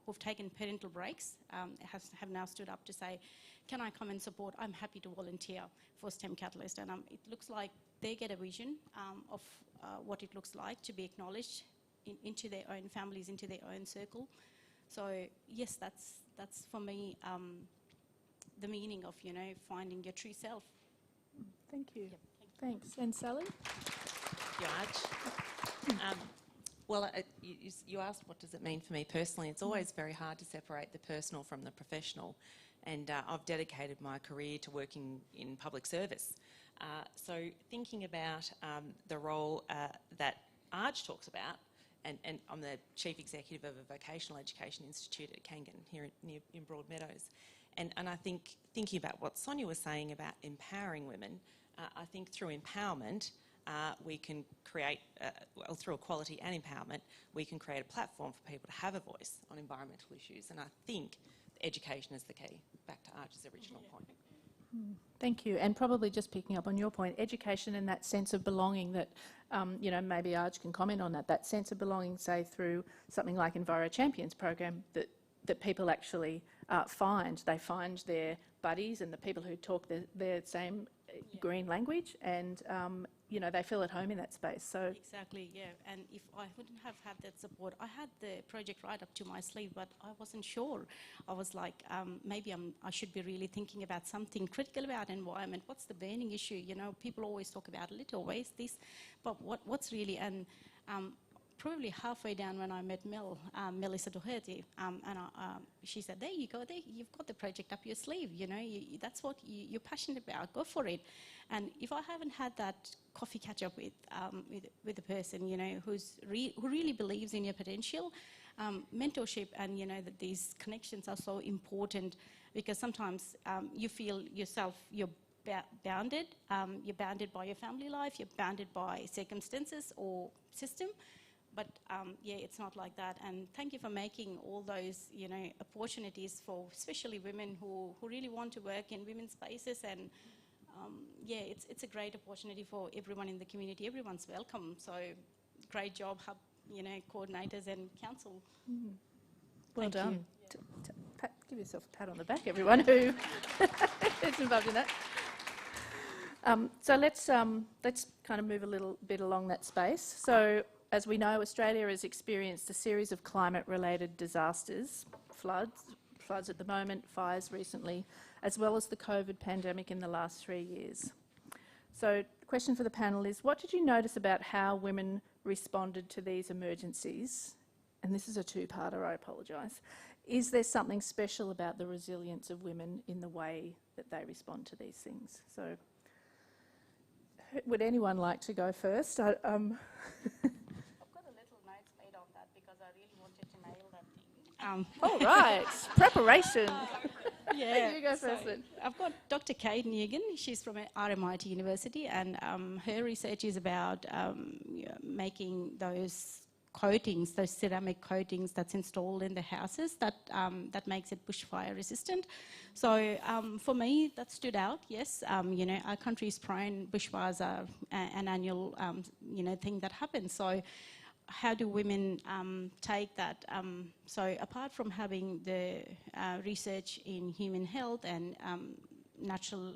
who've taken parental breaks, have now stood up to say, can I come and support? I'm happy to volunteer for STEM Catalyst. And it looks like they get a vision of what it looks like to be acknowledged into their own families, into their own circle. So yes, that's for me the meaning of, you know, finding your true self. Thank you. Yep. Thanks. And Sally? Well, you asked what does it mean for me personally. It's always very hard to separate the personal from the professional, and I've dedicated my career to working in public service. So thinking about the role that Arj talks about, and I'm the Chief Executive of a Vocational Education Institute at Kangan here in Broadmeadows, and I think thinking about what Sonia was saying about empowering women, I think through empowerment we can create, well, through equality and empowerment, we can create a platform for people to have a voice on environmental issues, and I think education is the key, back to Arj's original point. Thank you. And probably just picking up on your point, education and that sense of belonging that, you know, maybe Arj can comment on that sense of belonging, say, through something like Enviro Champions program that people actually find. They find their buddies and the people who talk their same green language, and you know, they feel at home in that space. So Exactly, yeah. And if I wouldn't have had that support, I had the project right up to my sleeve, but I wasn't sure. I was like, maybe I should be really thinking about something critical about environment. What's the burning issue? You know, people always talk about little waste, this, but what's really, and probably halfway down when I met Melissa Doherty, and she said, there you go, you've got the project up your sleeve, you know, that's what you're passionate about, go for it. And if I haven't had that coffee catch-up with a person, you know, who really believes in your potential, mentorship and, you know, that these connections are so important, because sometimes you feel yourself, you're bounded by your family life, you're bounded by circumstances or system. But yeah, it's not like that. And thank you for making all those, you know, opportunities for especially women who really want to work in women's spaces. And yeah, it's a great opportunity for everyone in the community. Everyone's welcome. So great job, hub, you know, coordinators and council. well Thank done. you. Give yourself a pat on the back, everyone who is involved in that. So let's kind of move a little bit along that space. So, as we know, Australia has experienced a series of climate-related disasters, floods at the moment, fires recently, as well as the COVID pandemic in the last 3 years. So the question for the panel is, what did you notice about how women responded to these emergencies? And this is a two-parter, I apologise. Is there something special about the resilience of women in the way that they respond to these things? So would anyone like to go first? I've got a little notes made on that because I really wanted to nail that thing. All right, preparation. Yeah, You go first then. I've got Dr. Kate Nugent. She's from RMIT University, and her research is about making those coatings, those ceramic coatings that's installed in the houses that makes it bushfire resistant. So for me, that stood out. Yes, you know, our country is prone. Bushfires are an annual, you know, thing that happens. So how do women take that? So apart from having the research in human health and natural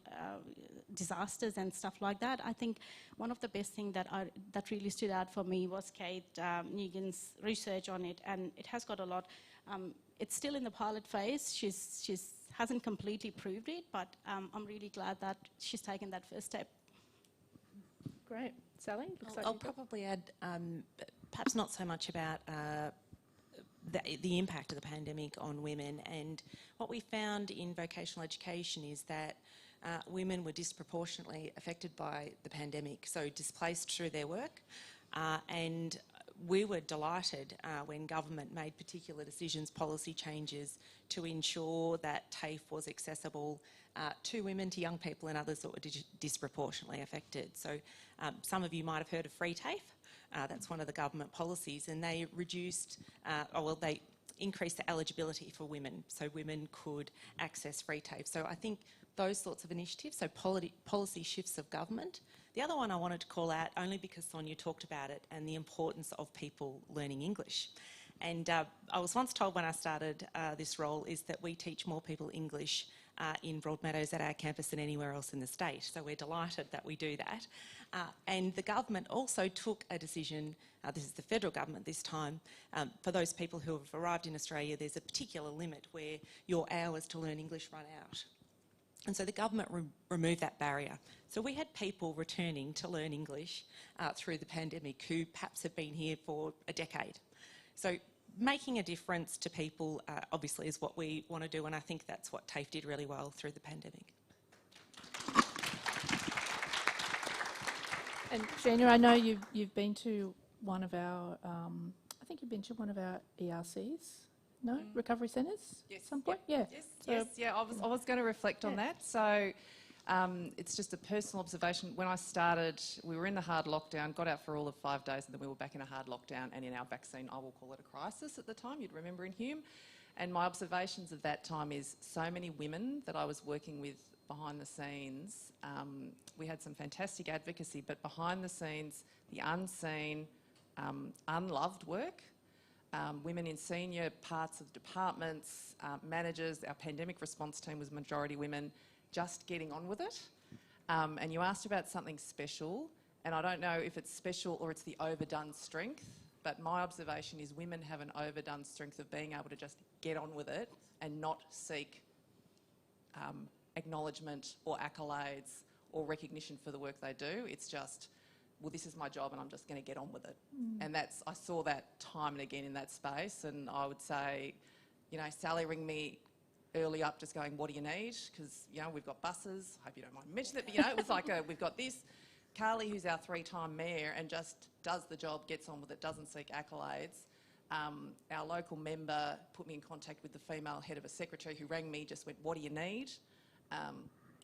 disasters and stuff like that, I think one of the best things that really stood out for me was Kate Nugent's research on it, and it has got a lot. It's still in the pilot phase. She's hasn't completely proved it, but I'm really glad that she's taken that first step. Great. Sally? I'll probably add, perhaps not so much about the impact of the pandemic on women, and what we found in vocational education is that women were disproportionately affected by the pandemic, so displaced through their work, and we were delighted when government made particular decisions, policy changes to ensure that TAFE was accessible to women, to young people and others that were disproportionately affected. So some of you might have heard of free TAFE. That's one of the government policies, and they they increased the eligibility for women, so women could access free TAFE. So I think those sorts of initiatives, so policy shifts of government. The other one I wanted to call out, only because Sonia talked about it, and the importance of people learning English. And I was once told when I started this role is that we teach more people English in Broadmeadows at our campus than anywhere else in the state. So we're delighted that we do that. And the government also took a decision, this is the federal government this time, for those people who have arrived in Australia, there's a particular limit where your hours to learn English run out. And so the government removed that barrier. So we had people returning to learn English through the pandemic who perhaps have been here for a decade. So making a difference to people obviously is what we want to do, and I think that's what TAFE did really well through the pandemic. And Sheena, I know you've been to one of our, I think you've been to one of our ERCs, no? Recovery centres? Yes. At some point? Yeah. I was going to reflect on that. So it's just a personal observation. When I started, we were in the hard lockdown, got out for all of 5 days, and then we were back in a hard lockdown, and in our vaccine, I will call it a crisis at the time, you'd remember in Hume. And my observations of that time is so many women that I was working with behind the scenes, we had some fantastic advocacy, but behind the scenes, the unseen, unloved work, women in senior parts of departments, managers, our pandemic response team was majority women, just getting on with it. And you asked about something special, and I don't know if it's special or it's the overdone strength, but my observation is women have an overdone strength of being able to just get on with it and not seek acknowledgement or accolades or recognition for the work they do. It's just, well, this is my job and I'm just going to get on with it. And I saw that time and again in that space, and I would say, you know, Sally ring me early up just going, what do you need? Because, you know, we've got buses. I hope you don't mind mentioning it, but, you know, it was like we've got this. Carly, who's our 3-time mayor and just does the job, gets on with it, doesn't seek accolades. Our local member put me in contact with the female head of a secretary who rang me, just went, what do you need?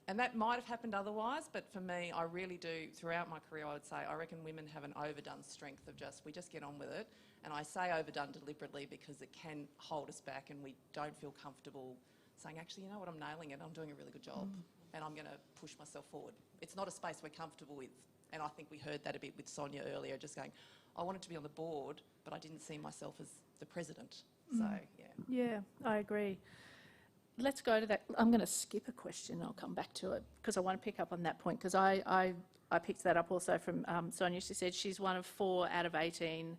And that might have happened otherwise, but for me, I really do, throughout my career, I would say, I reckon women have an overdone strength of we just get on with it. And I say overdone deliberately because it can hold us back and we don't feel comfortable saying, actually, you know what, I'm nailing it, I'm doing a really good job and I'm going to push myself forward. It's not a space we're comfortable with. And I think we heard that a bit with Sonia earlier, just going, I wanted to be on the board, but I didn't see myself as the president. So, yeah. Yeah, I agree. Let's go to that. I'm going to skip a question. I'll come back to it because I want to pick up on that point, because I picked that up also from Sonia. She said she's one of 4 out of 18,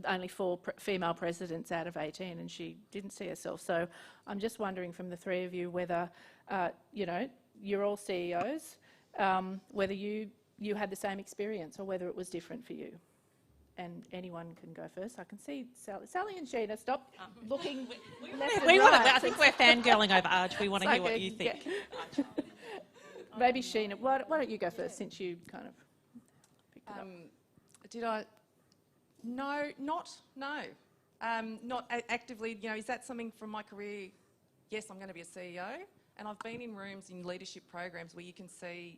only 4 female presidents out of 18, and she didn't see herself. So I'm just wondering from the 3 of you whether, you know, you're all CEOs, whether you had the same experience or whether it was different for you. And anyone can go first. I can see Sally and Sheena. Stop looking left and right. I think we're fangirling over Arj. We want to hear what you think. Maybe Sheena. Why don't you go first, since you kind of picked it up? Did I? No, not actively. You know, is that something from my career? Yes, I'm going to be a CEO, and I've been in rooms in leadership programs where you can see.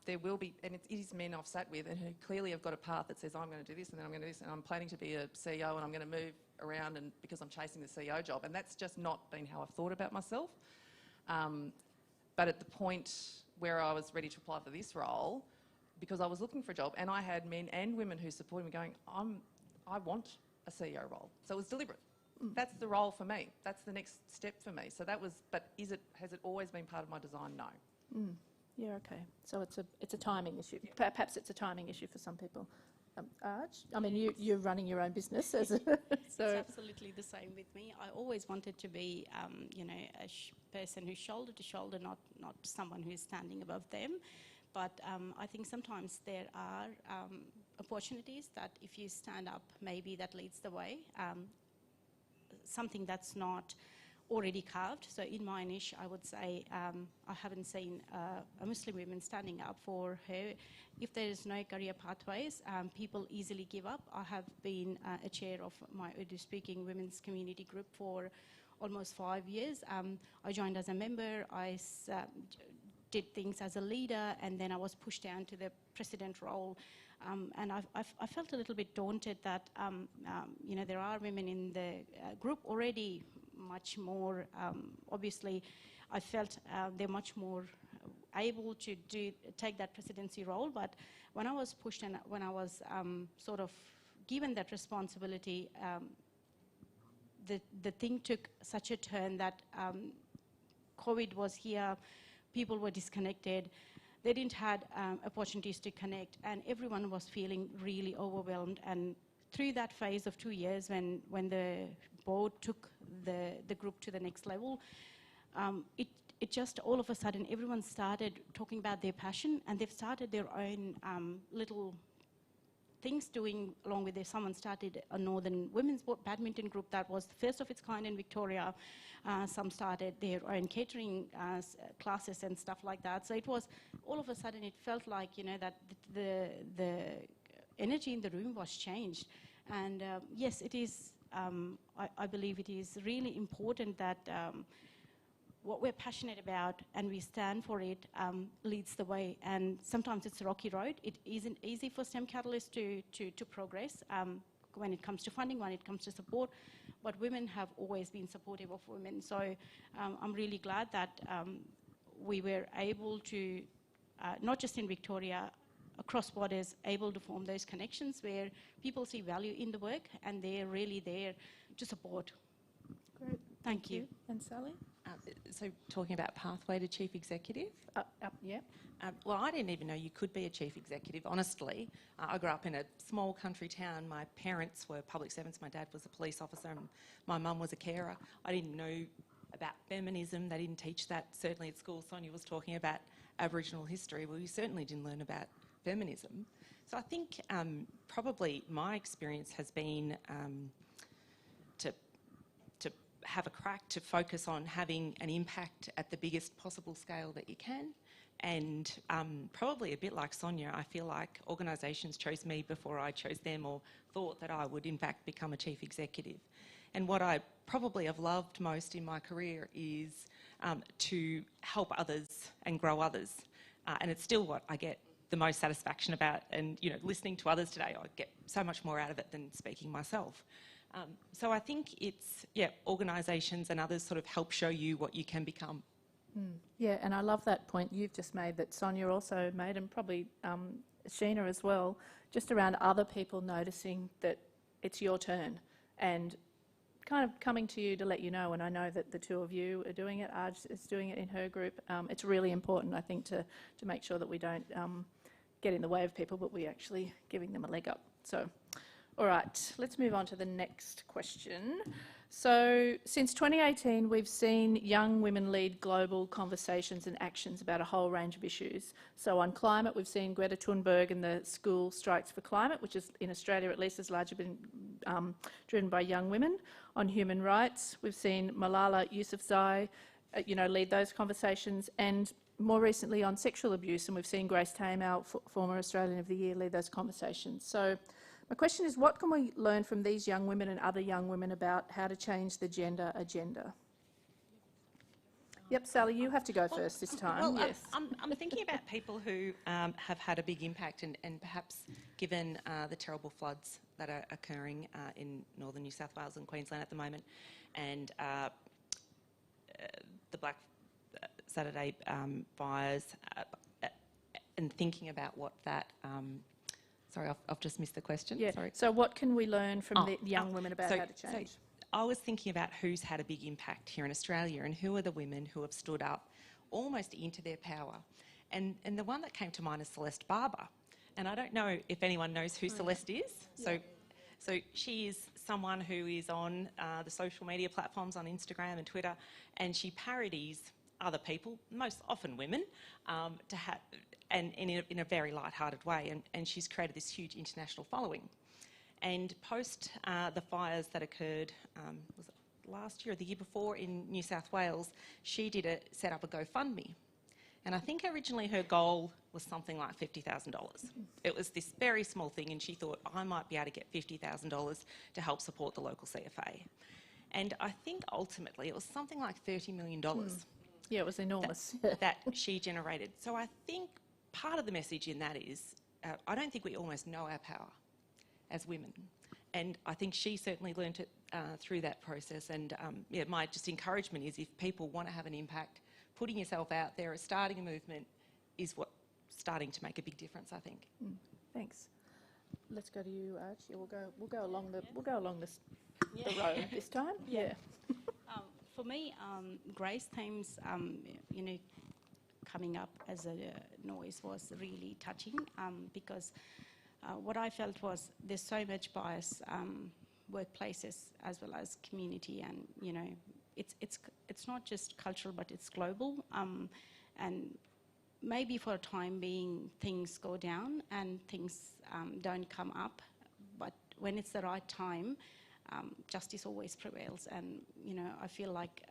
There will be, and it is men I've sat with and who clearly have got a path that says, I'm going to do this and then I'm going to do this and I'm planning to be a CEO and I'm going to move around and because I'm chasing the CEO job. And that's just not been how I've thought about myself. But at the point where I was ready to apply for this role, because I was looking for a job and I had men and women who supported me going, I want a CEO role. So it was deliberate. That's the role for me. That's the next step for me. So that was, but has it always been part of my design? No. Yeah, okay. So it's a timing issue. Yeah. Perhaps it's a timing issue for some people. Arj, I mean, you're running your own business, so it's absolutely the same with me. I always wanted to be, you know, a person who's shoulder to shoulder, not someone who's standing above them. But I think sometimes there are opportunities that if you stand up, maybe that leads the way. Something that's not already carved. So in my niche, I would say I haven't seen a Muslim woman standing up for her. If there is no career pathways, people easily give up. I have been a chair of my Urdu-speaking women's community group for almost 5 years. I joined as a member. I did things as a leader, and then I was pushed down to the president role. And I felt a little bit daunted that, you know, there are women in the group already much more, obviously, I felt they're much more able to take that presidency role. But when I was pushed and when I was sort of given that responsibility, the thing took such a turn that COVID was here, people were disconnected, they didn't have opportunities to connect, and everyone was feeling really overwhelmed. And through that phase of 2 years, when the board took the group to the next level, it just all of a sudden everyone started talking about their passion, and they've started their own little things doing along with this. Someone started a Northern Women's Badminton group that was the first of its kind in Victoria. Some started their own catering classes and stuff like that. So it was, all of a sudden it felt like, you know, that the energy in the room was changed. And yes, it is, I believe it is really important that what we're passionate about and we stand for it leads the way. And sometimes it's a rocky road. It isn't easy for STEM Catalyst to progress when it comes to funding, when it comes to support, but women have always been supportive of women. So I'm really glad that we were able to, not just in Victoria, across borders, able to form those connections where people see value in the work and they're really there to support. Great. Thank you. And Sally? So talking about pathway to chief executive? Yeah. Well, I didn't even know you could be a chief executive, honestly. I grew up in a small country town. My parents were public servants. My dad was a police officer and my mum was a carer. I didn't know about feminism. They didn't teach that, certainly at school. Sonia was talking about Aboriginal history. Well, we certainly didn't learn about feminism. So I think probably my experience has been to have a crack to focus on having an impact at the biggest possible scale that you can. And probably a bit like Sonia, I feel like organisations chose me before I chose them or thought that I would in fact become a chief executive. And what I probably have loved most in my career is to help others and grow others. And it's still what I get the most satisfaction about. And, you know, listening to others today, I get so much more out of it than speaking myself. So I think it's, yeah, organisations and others sort of help show you what you can become. Yeah, and I love that point you've just made that Sonia also made, and probably Sheena as well, just around other people noticing that it's your turn and kind of coming to you to let you know. And I know that the two of you are doing it, Aj is doing it in her group. It's really important, I think, to make sure that we don't get in the way of people, but we're actually giving them a leg up. So, all right, let's move on to the next question. So, since 2018, we've seen young women lead global conversations and actions about a whole range of issues. So, on climate, we've seen Greta Thunberg and the School Strikes for Climate, which is in Australia at least has largely been driven by young women. On human rights, we've seen Malala Yousafzai, lead those conversations, and more recently on sexual abuse, and we've seen Grace Tame, our former Australian of the Year, lead those conversations. So, my question is, what can we learn from these young women and other young women about how to change the gender agenda? Yep, Sally, you have to go first this time. Well, yes. I'm thinking about people who have had a big impact and perhaps given the terrible floods that are occurring in northern New South Wales and Queensland at the moment, and the Black Saturday fires, and thinking about what that... Sorry, I've just missed the question. Yeah. Sorry. So what can we learn from the young women about how to change? So I was thinking about who's had a big impact here in Australia and who are the women who have stood up almost into their power. And the one that came to mind is Celeste Barber. And I don't know if anyone knows who Celeste is. Yeah. So she is someone who is on the social media platforms on Instagram and Twitter, and she parodies other people, most often women, and in a very light-hearted way, and she's created this huge international following. And post the fires that occurred, was it last year or the year before in New South Wales, she set up a GoFundMe. And I think originally her goal was something like $50,000. It was this very small thing, and she thought, I might be able to get $50,000 to help support the local CFA. And I think ultimately it was something like $30 million. Yeah, it was enormous. that she generated. So I think part of the message in that is, I don't think we almost know our power as women. And I think she certainly learnt it through that process. And yeah, my just encouragement is, if people want to have an impact, putting yourself out there, starting a movement is what's starting to make a big difference, I think. Thanks. Let's go to you, Arch. Yeah, we'll go along the road this time. Yeah. For me, Grace Thames, coming up as a noise was really touching, because what I felt was there's so much bias, workplaces as well as community, and it's not just cultural, but it's global, and maybe for a time being things go down and things don't come up, but when it's the right time, justice always prevails. And I feel like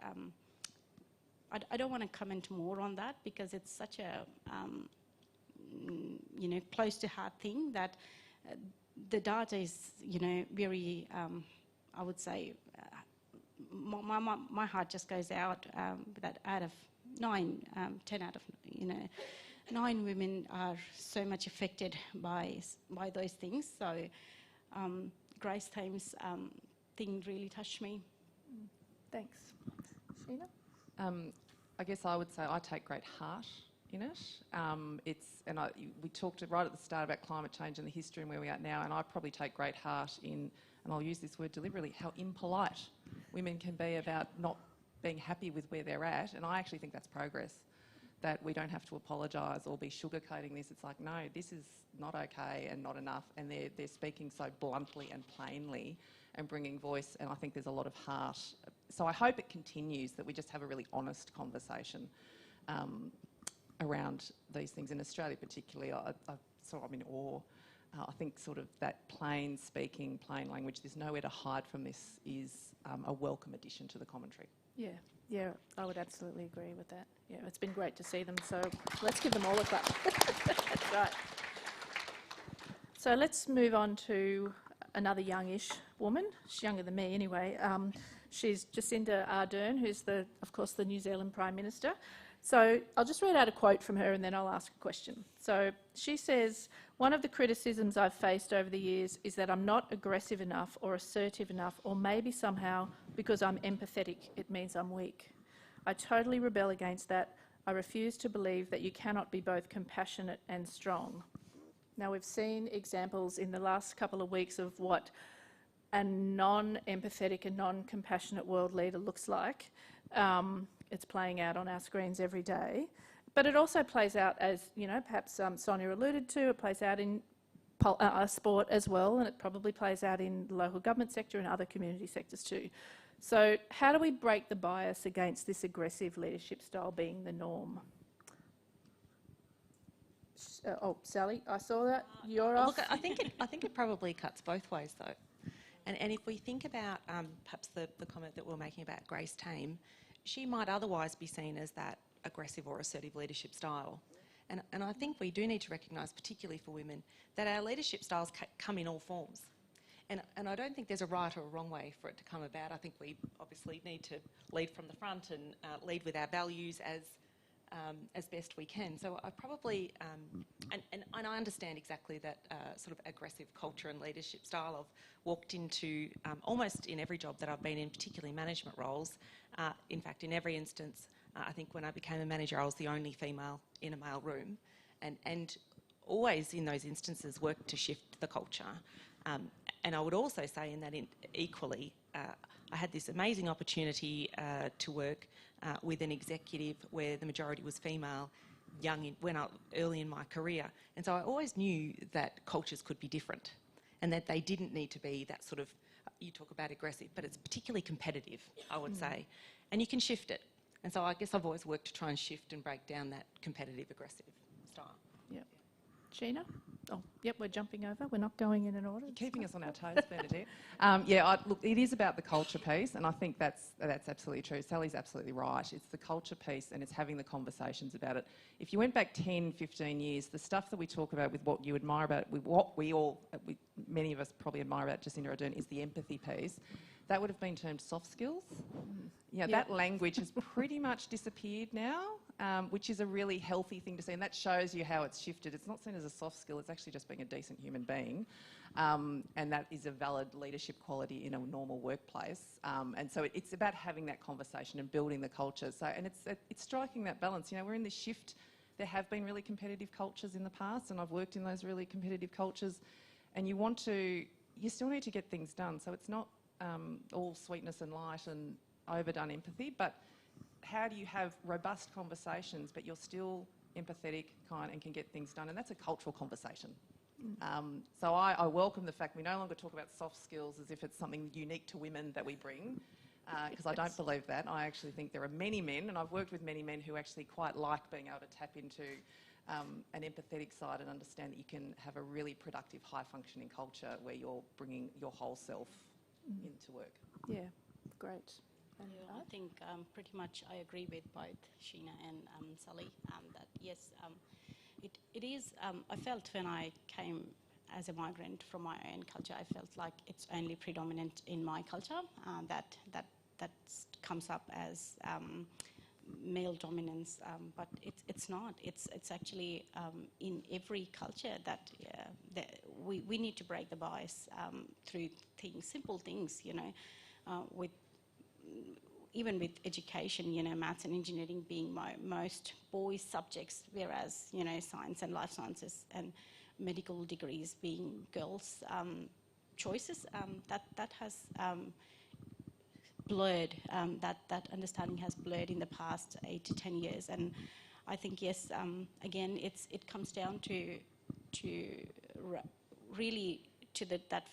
I don't want to comment more on that, because it's such a close to heart thing that the data is very I would say my heart just goes out that out of 9, 10 out of 9 women are so much affected by those things. So Grace Thames thing really touched me. Thanks. Sheena? I guess I would say I take great heart in it. We talked right at the start about climate change and the history and where we are now, and I probably take great heart in, and I'll use this word deliberately, how impolite women can be about not being happy with where they're at. And I actually think that's progress, that we don't have to apologise or be sugarcoating this. It's like, no, this is not okay and not enough, and they're speaking so bluntly and plainly and bringing voice, and I think there's a lot of heart. So I hope it continues, that we just have a really honest conversation around these things. In Australia particularly, I'm in awe. I think sort of that plain speaking, plain language, there's nowhere to hide from this, is a welcome addition to the commentary. Yeah, I would absolutely agree with that. Yeah, it's been great to see them, so let's give them all a clap. That's right. So let's move on to another youngish woman. She's younger than me anyway. She's Jacinda Ardern, who's of course the New Zealand Prime Minister. So I'll just read out a quote from her and then I'll ask a question. So she says, "One of the criticisms I've faced over the years is that I'm not aggressive enough or assertive enough, or maybe somehow because I'm empathetic, it means I'm weak. I totally rebel against that. I refuse to believe that you cannot be both compassionate and strong." Now, we've seen examples in the last couple of weeks of what a non-empathetic and non-compassionate world leader looks like. It's playing out on our screens every day. But it also plays out, as perhaps Sonia alluded to, it plays out in sport as well, and it probably plays out in the local government sector and other community sectors too. So how do we break the bias against this aggressive leadership style being the norm? Sally, I saw that. You're off. Look, I think it probably cuts both ways though. And if we think about perhaps the comment that we're making about Grace Tame, she might otherwise be seen as that aggressive or assertive leadership style. And I think we do need to recognise, particularly for women, that our leadership styles come in all forms. And I don't think there's a right or a wrong way for it to come about. I think we obviously need to lead from the front and lead with our values as best we can. So I probably, and I understand exactly that sort of aggressive culture and leadership style. I've walked into almost in every job that I've been in, particularly management roles. In fact, in every instance, I think when I became a manager, I was the only female in a male room, and always in those instances worked to shift the culture. And I would also say in that equally, I had this amazing opportunity to work with an executive where the majority was female, early in my career. And so I always knew that cultures could be different and that they didn't need to be that sort of, you talk about aggressive, but it's particularly competitive, I would say. And you can shift it. And so I guess I've always worked to try and shift and break down that competitive, aggressive style. Yep. Sheena? Oh, yep, we're jumping over. We're not going in an order. You're keeping us on our toes, Bernadette. Look, it is about the culture piece, and I think that's absolutely true. Sally's absolutely right. It's the culture piece, and it's having the conversations about it. If you went back 10, 15 years, the stuff that we talk about with what you admire about, with what many of us probably admire about Jacinda Ardern is the empathy piece. that would have been termed soft skills. Yeah, that language has pretty much disappeared now, which is a really healthy thing to see, and that shows you how it's shifted. It's not seen as a soft skill, it's actually just being a decent human being, and that is a valid leadership quality in a normal workplace. And so it's about having that conversation and building the culture. So, and it's striking that balance. You know, we're in this shift. There have been really competitive cultures in the past, and I've worked in those really competitive cultures, and you still need to get things done. So it's not all sweetness and light and overdone empathy, but how do you have robust conversations but you're still empathetic, kind, and can get things done? And that's a cultural conversation. So I welcome the fact we no longer talk about soft skills as if it's something unique to women that we bring, because I don't believe that. I actually think there are many men, and I've worked with many men who actually quite like being able to tap into an empathetic side and understand that you can have a really productive, high-functioning culture where you're bringing your whole self into work. Yeah, great. And I think pretty much I agree with both Sheena and Sally that yes, it is. I felt when I came as a migrant from my own culture, I felt like it's only predominant in my culture that comes up as male dominance, but it's not. It's actually in every culture that we need to break the bias through simple things, you know, even with education, you know, maths and engineering being most boys' subjects, whereas, you know, science and life sciences and medical degrees being girls' choices, that has blurred, that understanding has blurred in the past 8 to 10 years. And I think, yes, again, it comes down to really to that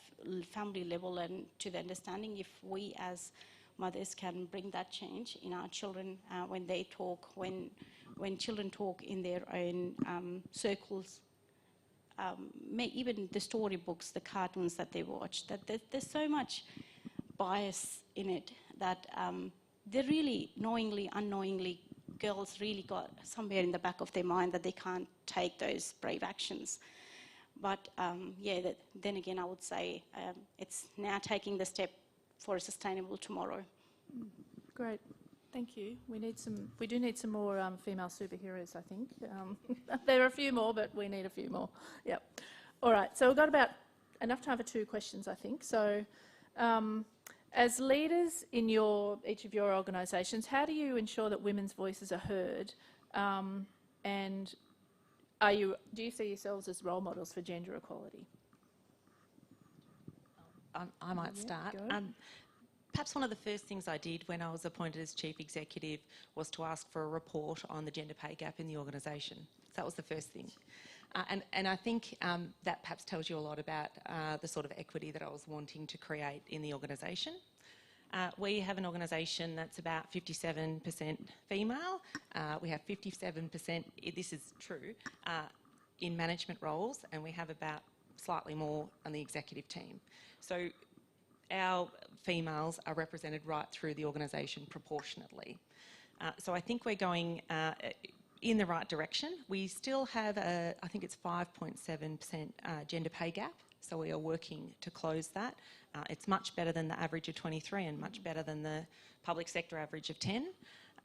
family level and to the understanding if we as mothers can bring that change in our children when they talk, when children talk in their own circles, even the storybooks, the cartoons that they watch, that there's so much bias in it that they're really knowingly, unknowingly, girls really got somewhere in the back of their mind that they can't take those brave actions. But then again, I would say it's now taking the step for a sustainable tomorrow. Great, thank you. We do need some more female superheroes, I think. There are a few more, but we need a few more. Yep. All right, so we've got about enough time for 2 questions, I think. So as leaders in each of your organisations, how do you ensure that women's voices are heard? And do you see yourselves as role models for gender equality? I might start. Perhaps one of the first things I did when I was appointed as Chief Executive was to ask for a report on the gender pay gap in the organisation. So that was the first thing. And I think that perhaps tells you a lot about the sort of equity that I was wanting to create in the organisation. We have an organisation that's about 57% female. We have 57%, this is true, in management roles, and we have about slightly more on the executive team. So our females are represented right through the organisation proportionately. So I think we're going in the right direction. We still have I think it's 5.7% gender pay gap, so we are working to close that. It's much better than the average of 23 and much better than the public sector average of 10.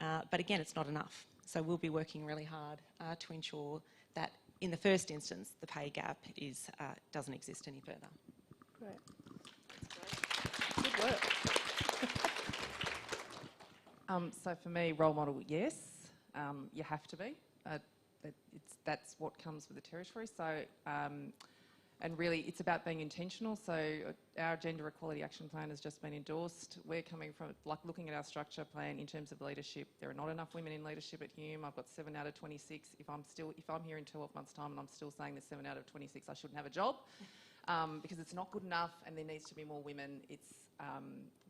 But again, it's not enough. So we'll be working really hard to ensure that in the first instance, the pay gap doesn't exist any further. Great. Good work. So for me, role model, yes, you have to be. That's what comes with the territory. So, and really, it's about being intentional. So our Gender Equality Action Plan has just been endorsed. We're coming from, looking at our structure plan in terms of leadership. There are not enough women in leadership at Hume. I've got 7 out of 26. If I'm here in 12 months' time and I'm still saying there's 7 out of 26, I shouldn't have a job. Because it's not good enough and there needs to be more women.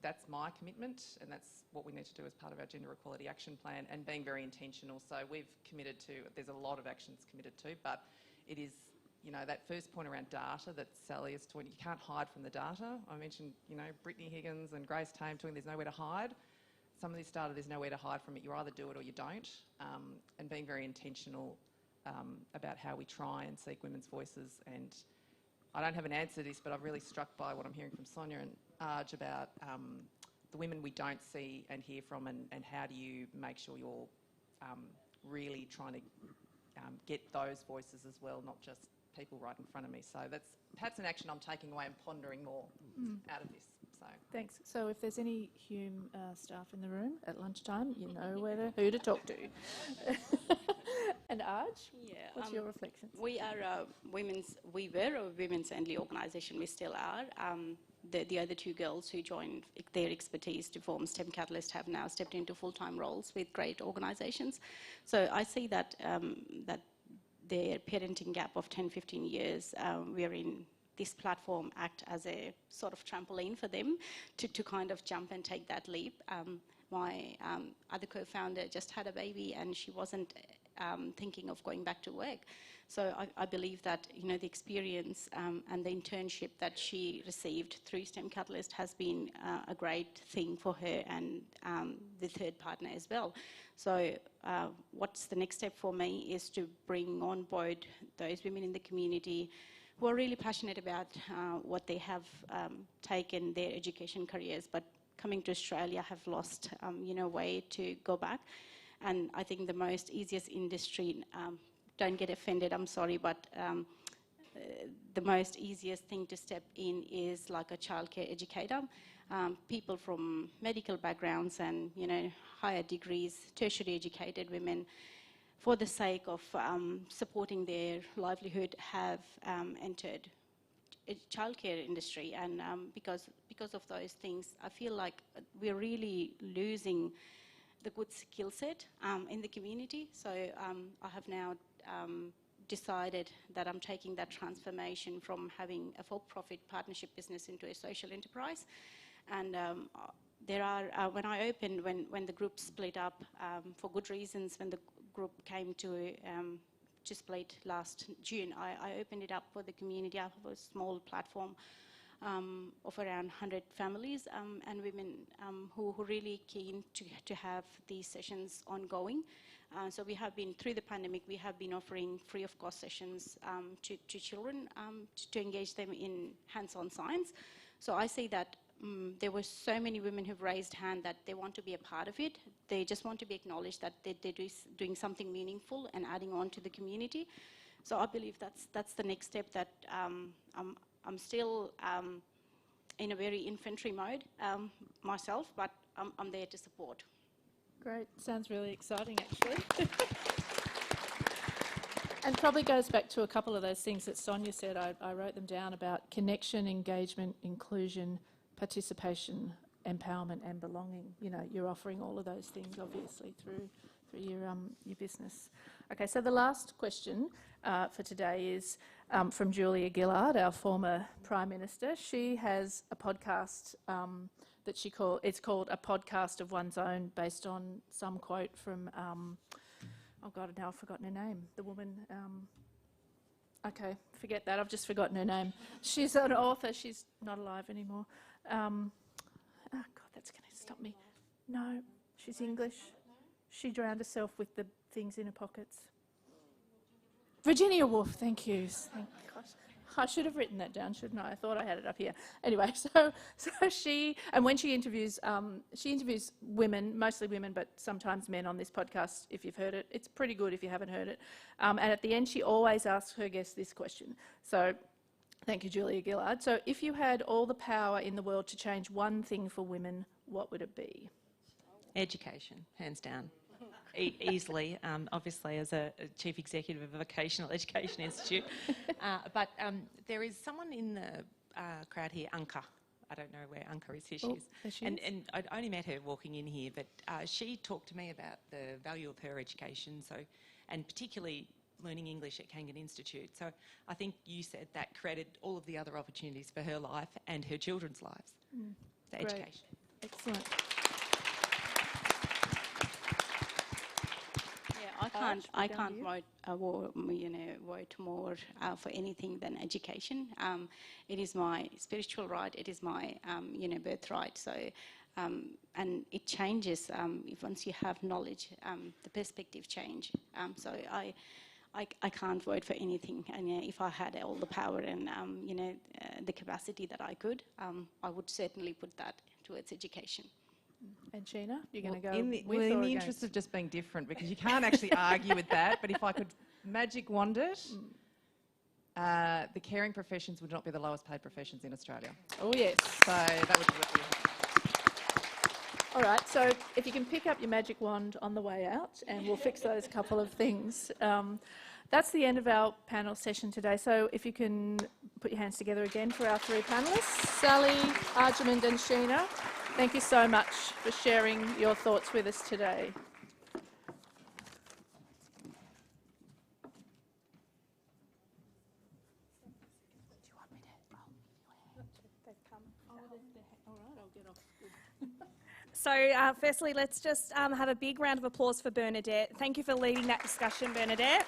That's my commitment, and that's what we need to do as part of our Gender Equality Action Plan, and being very intentional. So we've committed to, there's a lot of actions committed to, but it is, you know, that first point around data that Sally is talking, you can't hide from the data. I mentioned, you know, Brittany Higgins and Grace Tame talking there's nowhere to hide. Some of this data, there's nowhere to hide from it. You either do it or you don't, and being very intentional about how we try and seek women's voices. And I don't have an answer to this, but I'm really struck by what I'm hearing from Sonia and Arj, about the women we don't see and hear from, and how do you make sure you're really trying to get those voices as well, not just people right in front of me. So that's perhaps an action I'm taking away and pondering more out of this. So Thanks. So if there's any Hume staff in the room at lunchtime, you know who to talk to. And Arj, what's your reflections? We are we were a women's-only organisation. We still are. The other two girls who joined their expertise to form STEM Catalyst have now stepped into full-time roles with great organisations. So I see that that their parenting gap of 10, 15 years, we're in this platform act as a sort of trampoline for them to kind of jump and take that leap. My other co-founder just had a baby and she wasn't thinking of going back to work. So I believe that, you know, the experience and the internship that she received through STEM Catalyst has been a great thing for her and the third partner as well. So what's the next step for me is to bring on board those women in the community who are really passionate about what they have taken their education careers, but coming to Australia have lost, you know, way to go back. And I think the most easiest industry, don't get offended, I'm sorry, but the most easiest thing to step in is like a childcare educator. People from medical backgrounds and, you know, higher degrees, tertiary educated women, for the sake of supporting their livelihood, have entered childcare industry. And because of those things, I feel like we're really losing the good skill set in the community. So I have now decided that I'm taking that transformation from having a for-profit partnership business into a social enterprise. And there are, when I opened, when the group split up for good reasons, when the group came to split last June, I opened it up for the community. I have a small platform of around 100 families and women who are really keen to have these sessions ongoing. So we have been, through the pandemic, we have been offering free of cost sessions to children to engage them in hands-on science. So I see that there were so many women who've raised hand that they want to be a part of it. They just want to be acknowledged that they're doing something meaningful and adding on to the community. So I believe that's the next step that I'm still in a very infantry mode myself, but I'm there to support. Great. Sounds really exciting, actually. And probably goes back to a couple of those things that Sonia said. I wrote them down about connection, engagement, inclusion, participation, empowerment and belonging. You know, you're offering all of those things, obviously, through your business. Okay, so the last question for today is from Julia Gillard, our former Prime Minister. She has a podcast that it's called A Podcast of One's Own, based on some quote from, oh God, now I've forgotten her name, the woman, okay, forget that, I've just forgotten her name. She's an author, she's not alive anymore. Oh God, that's going to stop me. No, she's English. She drowned herself with the things in her pockets. Virginia Woolf, thank you. Thank gosh. I should have written that down, shouldn't I? I thought I had it up here. Anyway, so she, and when she interviews women, mostly women, but sometimes men on this podcast, if you've heard it. It's pretty good if you haven't heard it. And at the end, she always asks her guests this question. So thank you, Julia Gillard. So if you had all the power in the world to change one thing for women, what would it be? Education, hands down. Easily, obviously as a Chief Executive of a Vocational Education Institute. But there is someone in the crowd here, Anka. I don't know where Anka is. Here she is. There she and, is. and I'd only met her walking in here, but she talked to me about the value of her education, and particularly learning English at Kangan Institute. So I think you said that created all of the other opportunities for her life and her children's lives. The Great. education. Excellent. I can't vote more for anything than education. It is my spiritual right. It is my birthright. So, and it changes once you have knowledge. The perspective change. So I can't vote for anything. And if I had all the power and the capacity that I could, I would certainly put that towards education. And Sheena, you're going to go in with the or interest against? of just being different, because you can't actually argue with that, but if I could magic wand it, the caring professions would not be the lowest paid professions in Australia. Oh, yes. So that would be All right, so if you can pick up your magic wand on the way out and we'll fix those couple of things. That's the end of our panel session today. So if you can put your hands together again for our three panellists. Sally, Ajamin and Sheena, thank you so much for sharing your thoughts with us today. So firstly, let's just have a big round of applause for Bernadette. Thank you for leading that discussion, Bernadette.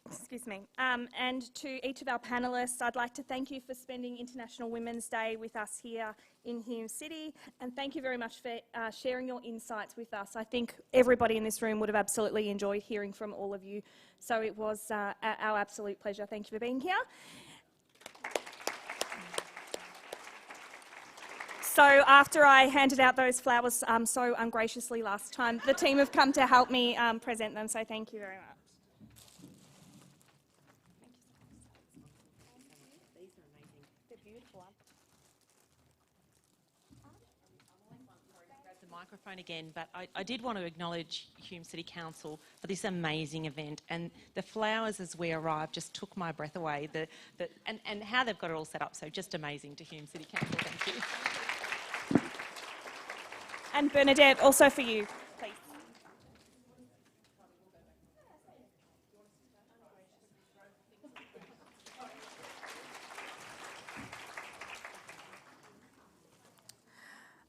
Excuse me. And to each of our panellists, I'd like to thank you for spending International Women's Day with us here in Hume City, and thank you very much for sharing your insights with us. I think everybody in this room would have absolutely enjoyed hearing from all of you, so it was our absolute pleasure. Thank you for being here. So after I handed out those flowers so ungraciously last time, the team have come to help me present them, so thank you very much. These are amazing. They're beautiful. Grab the microphone again, but I did want to acknowledge Hume City Council for this amazing event, and the flowers as we arrived just took my breath away. And how they've got it all set up, so just amazing to Hume City Council. Thank you. And Bernadette, also for you, please.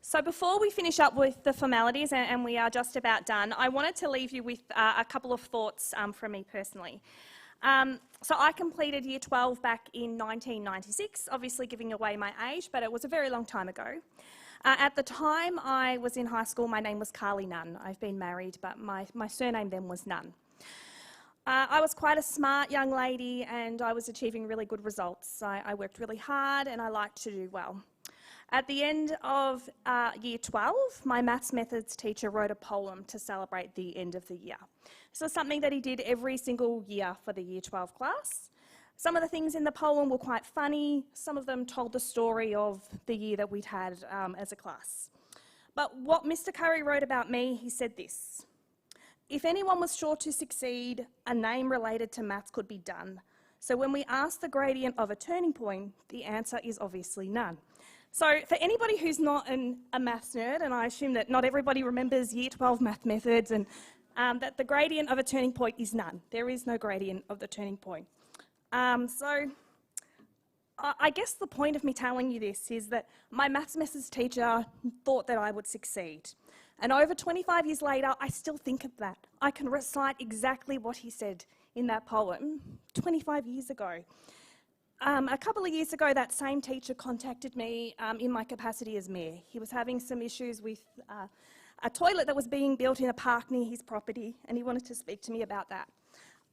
So before we finish up with the formalities, and we are just about done, I wanted to leave you with a couple of thoughts from me personally. So I completed Year 12 back in 1996, obviously giving away my age, but it was a very long time ago. At the time I was in high school, my name was Carly Nunn. I've been married, but my surname then was Nunn. I was quite a smart young lady and I was achieving really good results. I worked really hard and I liked to do well. At the end of Year 12, my maths methods teacher wrote a poem to celebrate the end of the year. This was something that he did every single year for the Year 12 class. Some of the things in the poem were quite funny. Some of them told the story of the year that we'd had as a class. But what Mr. Curry wrote about me, he said this: "If anyone was sure to succeed, a name related to maths could be done. So when we ask the gradient of a turning point, the answer is obviously none." So for anybody who's not a maths nerd, and I assume that not everybody remembers Year 12 math methods, and that the gradient of a turning point is none. There is no gradient of the turning point. So I guess the point of me telling you this is that my maths methods teacher thought that I would succeed. And over 25 years later, I still think of that. I can recite exactly what he said in that poem 25 years ago. A couple of years ago, that same teacher contacted me in my capacity as mayor. He was having some issues with a toilet that was being built in a park near his property, and he wanted to speak to me about that.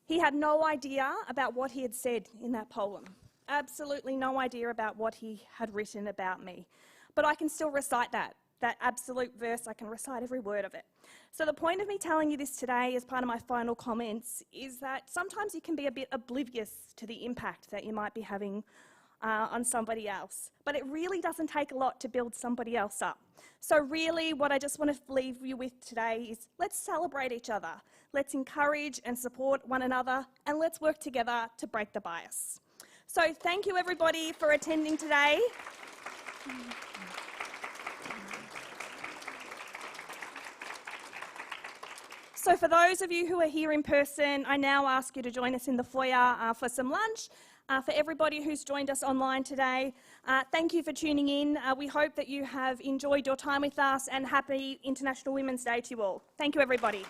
He had no idea about what he had said in that poem. Absolutely no idea about what he had written about me. But I can still recite that absolute verse. I can recite every word of it. So the point of me telling you this today as part of my final comments is that sometimes you can be a bit oblivious to the impact that you might be having on somebody else. But it really doesn't take a lot to build somebody else up. So really what I just want to leave you with today is let's celebrate each other. Let's encourage and support one another, and let's work together to break the bias. So thank you everybody for attending today. So for those of you who are here in person, I now ask you to join us in the foyer for some lunch. For everybody who's joined us online today, thank you for tuning in. We hope that you have enjoyed your time with us, and happy International Women's Day to you all. Thank you, everybody.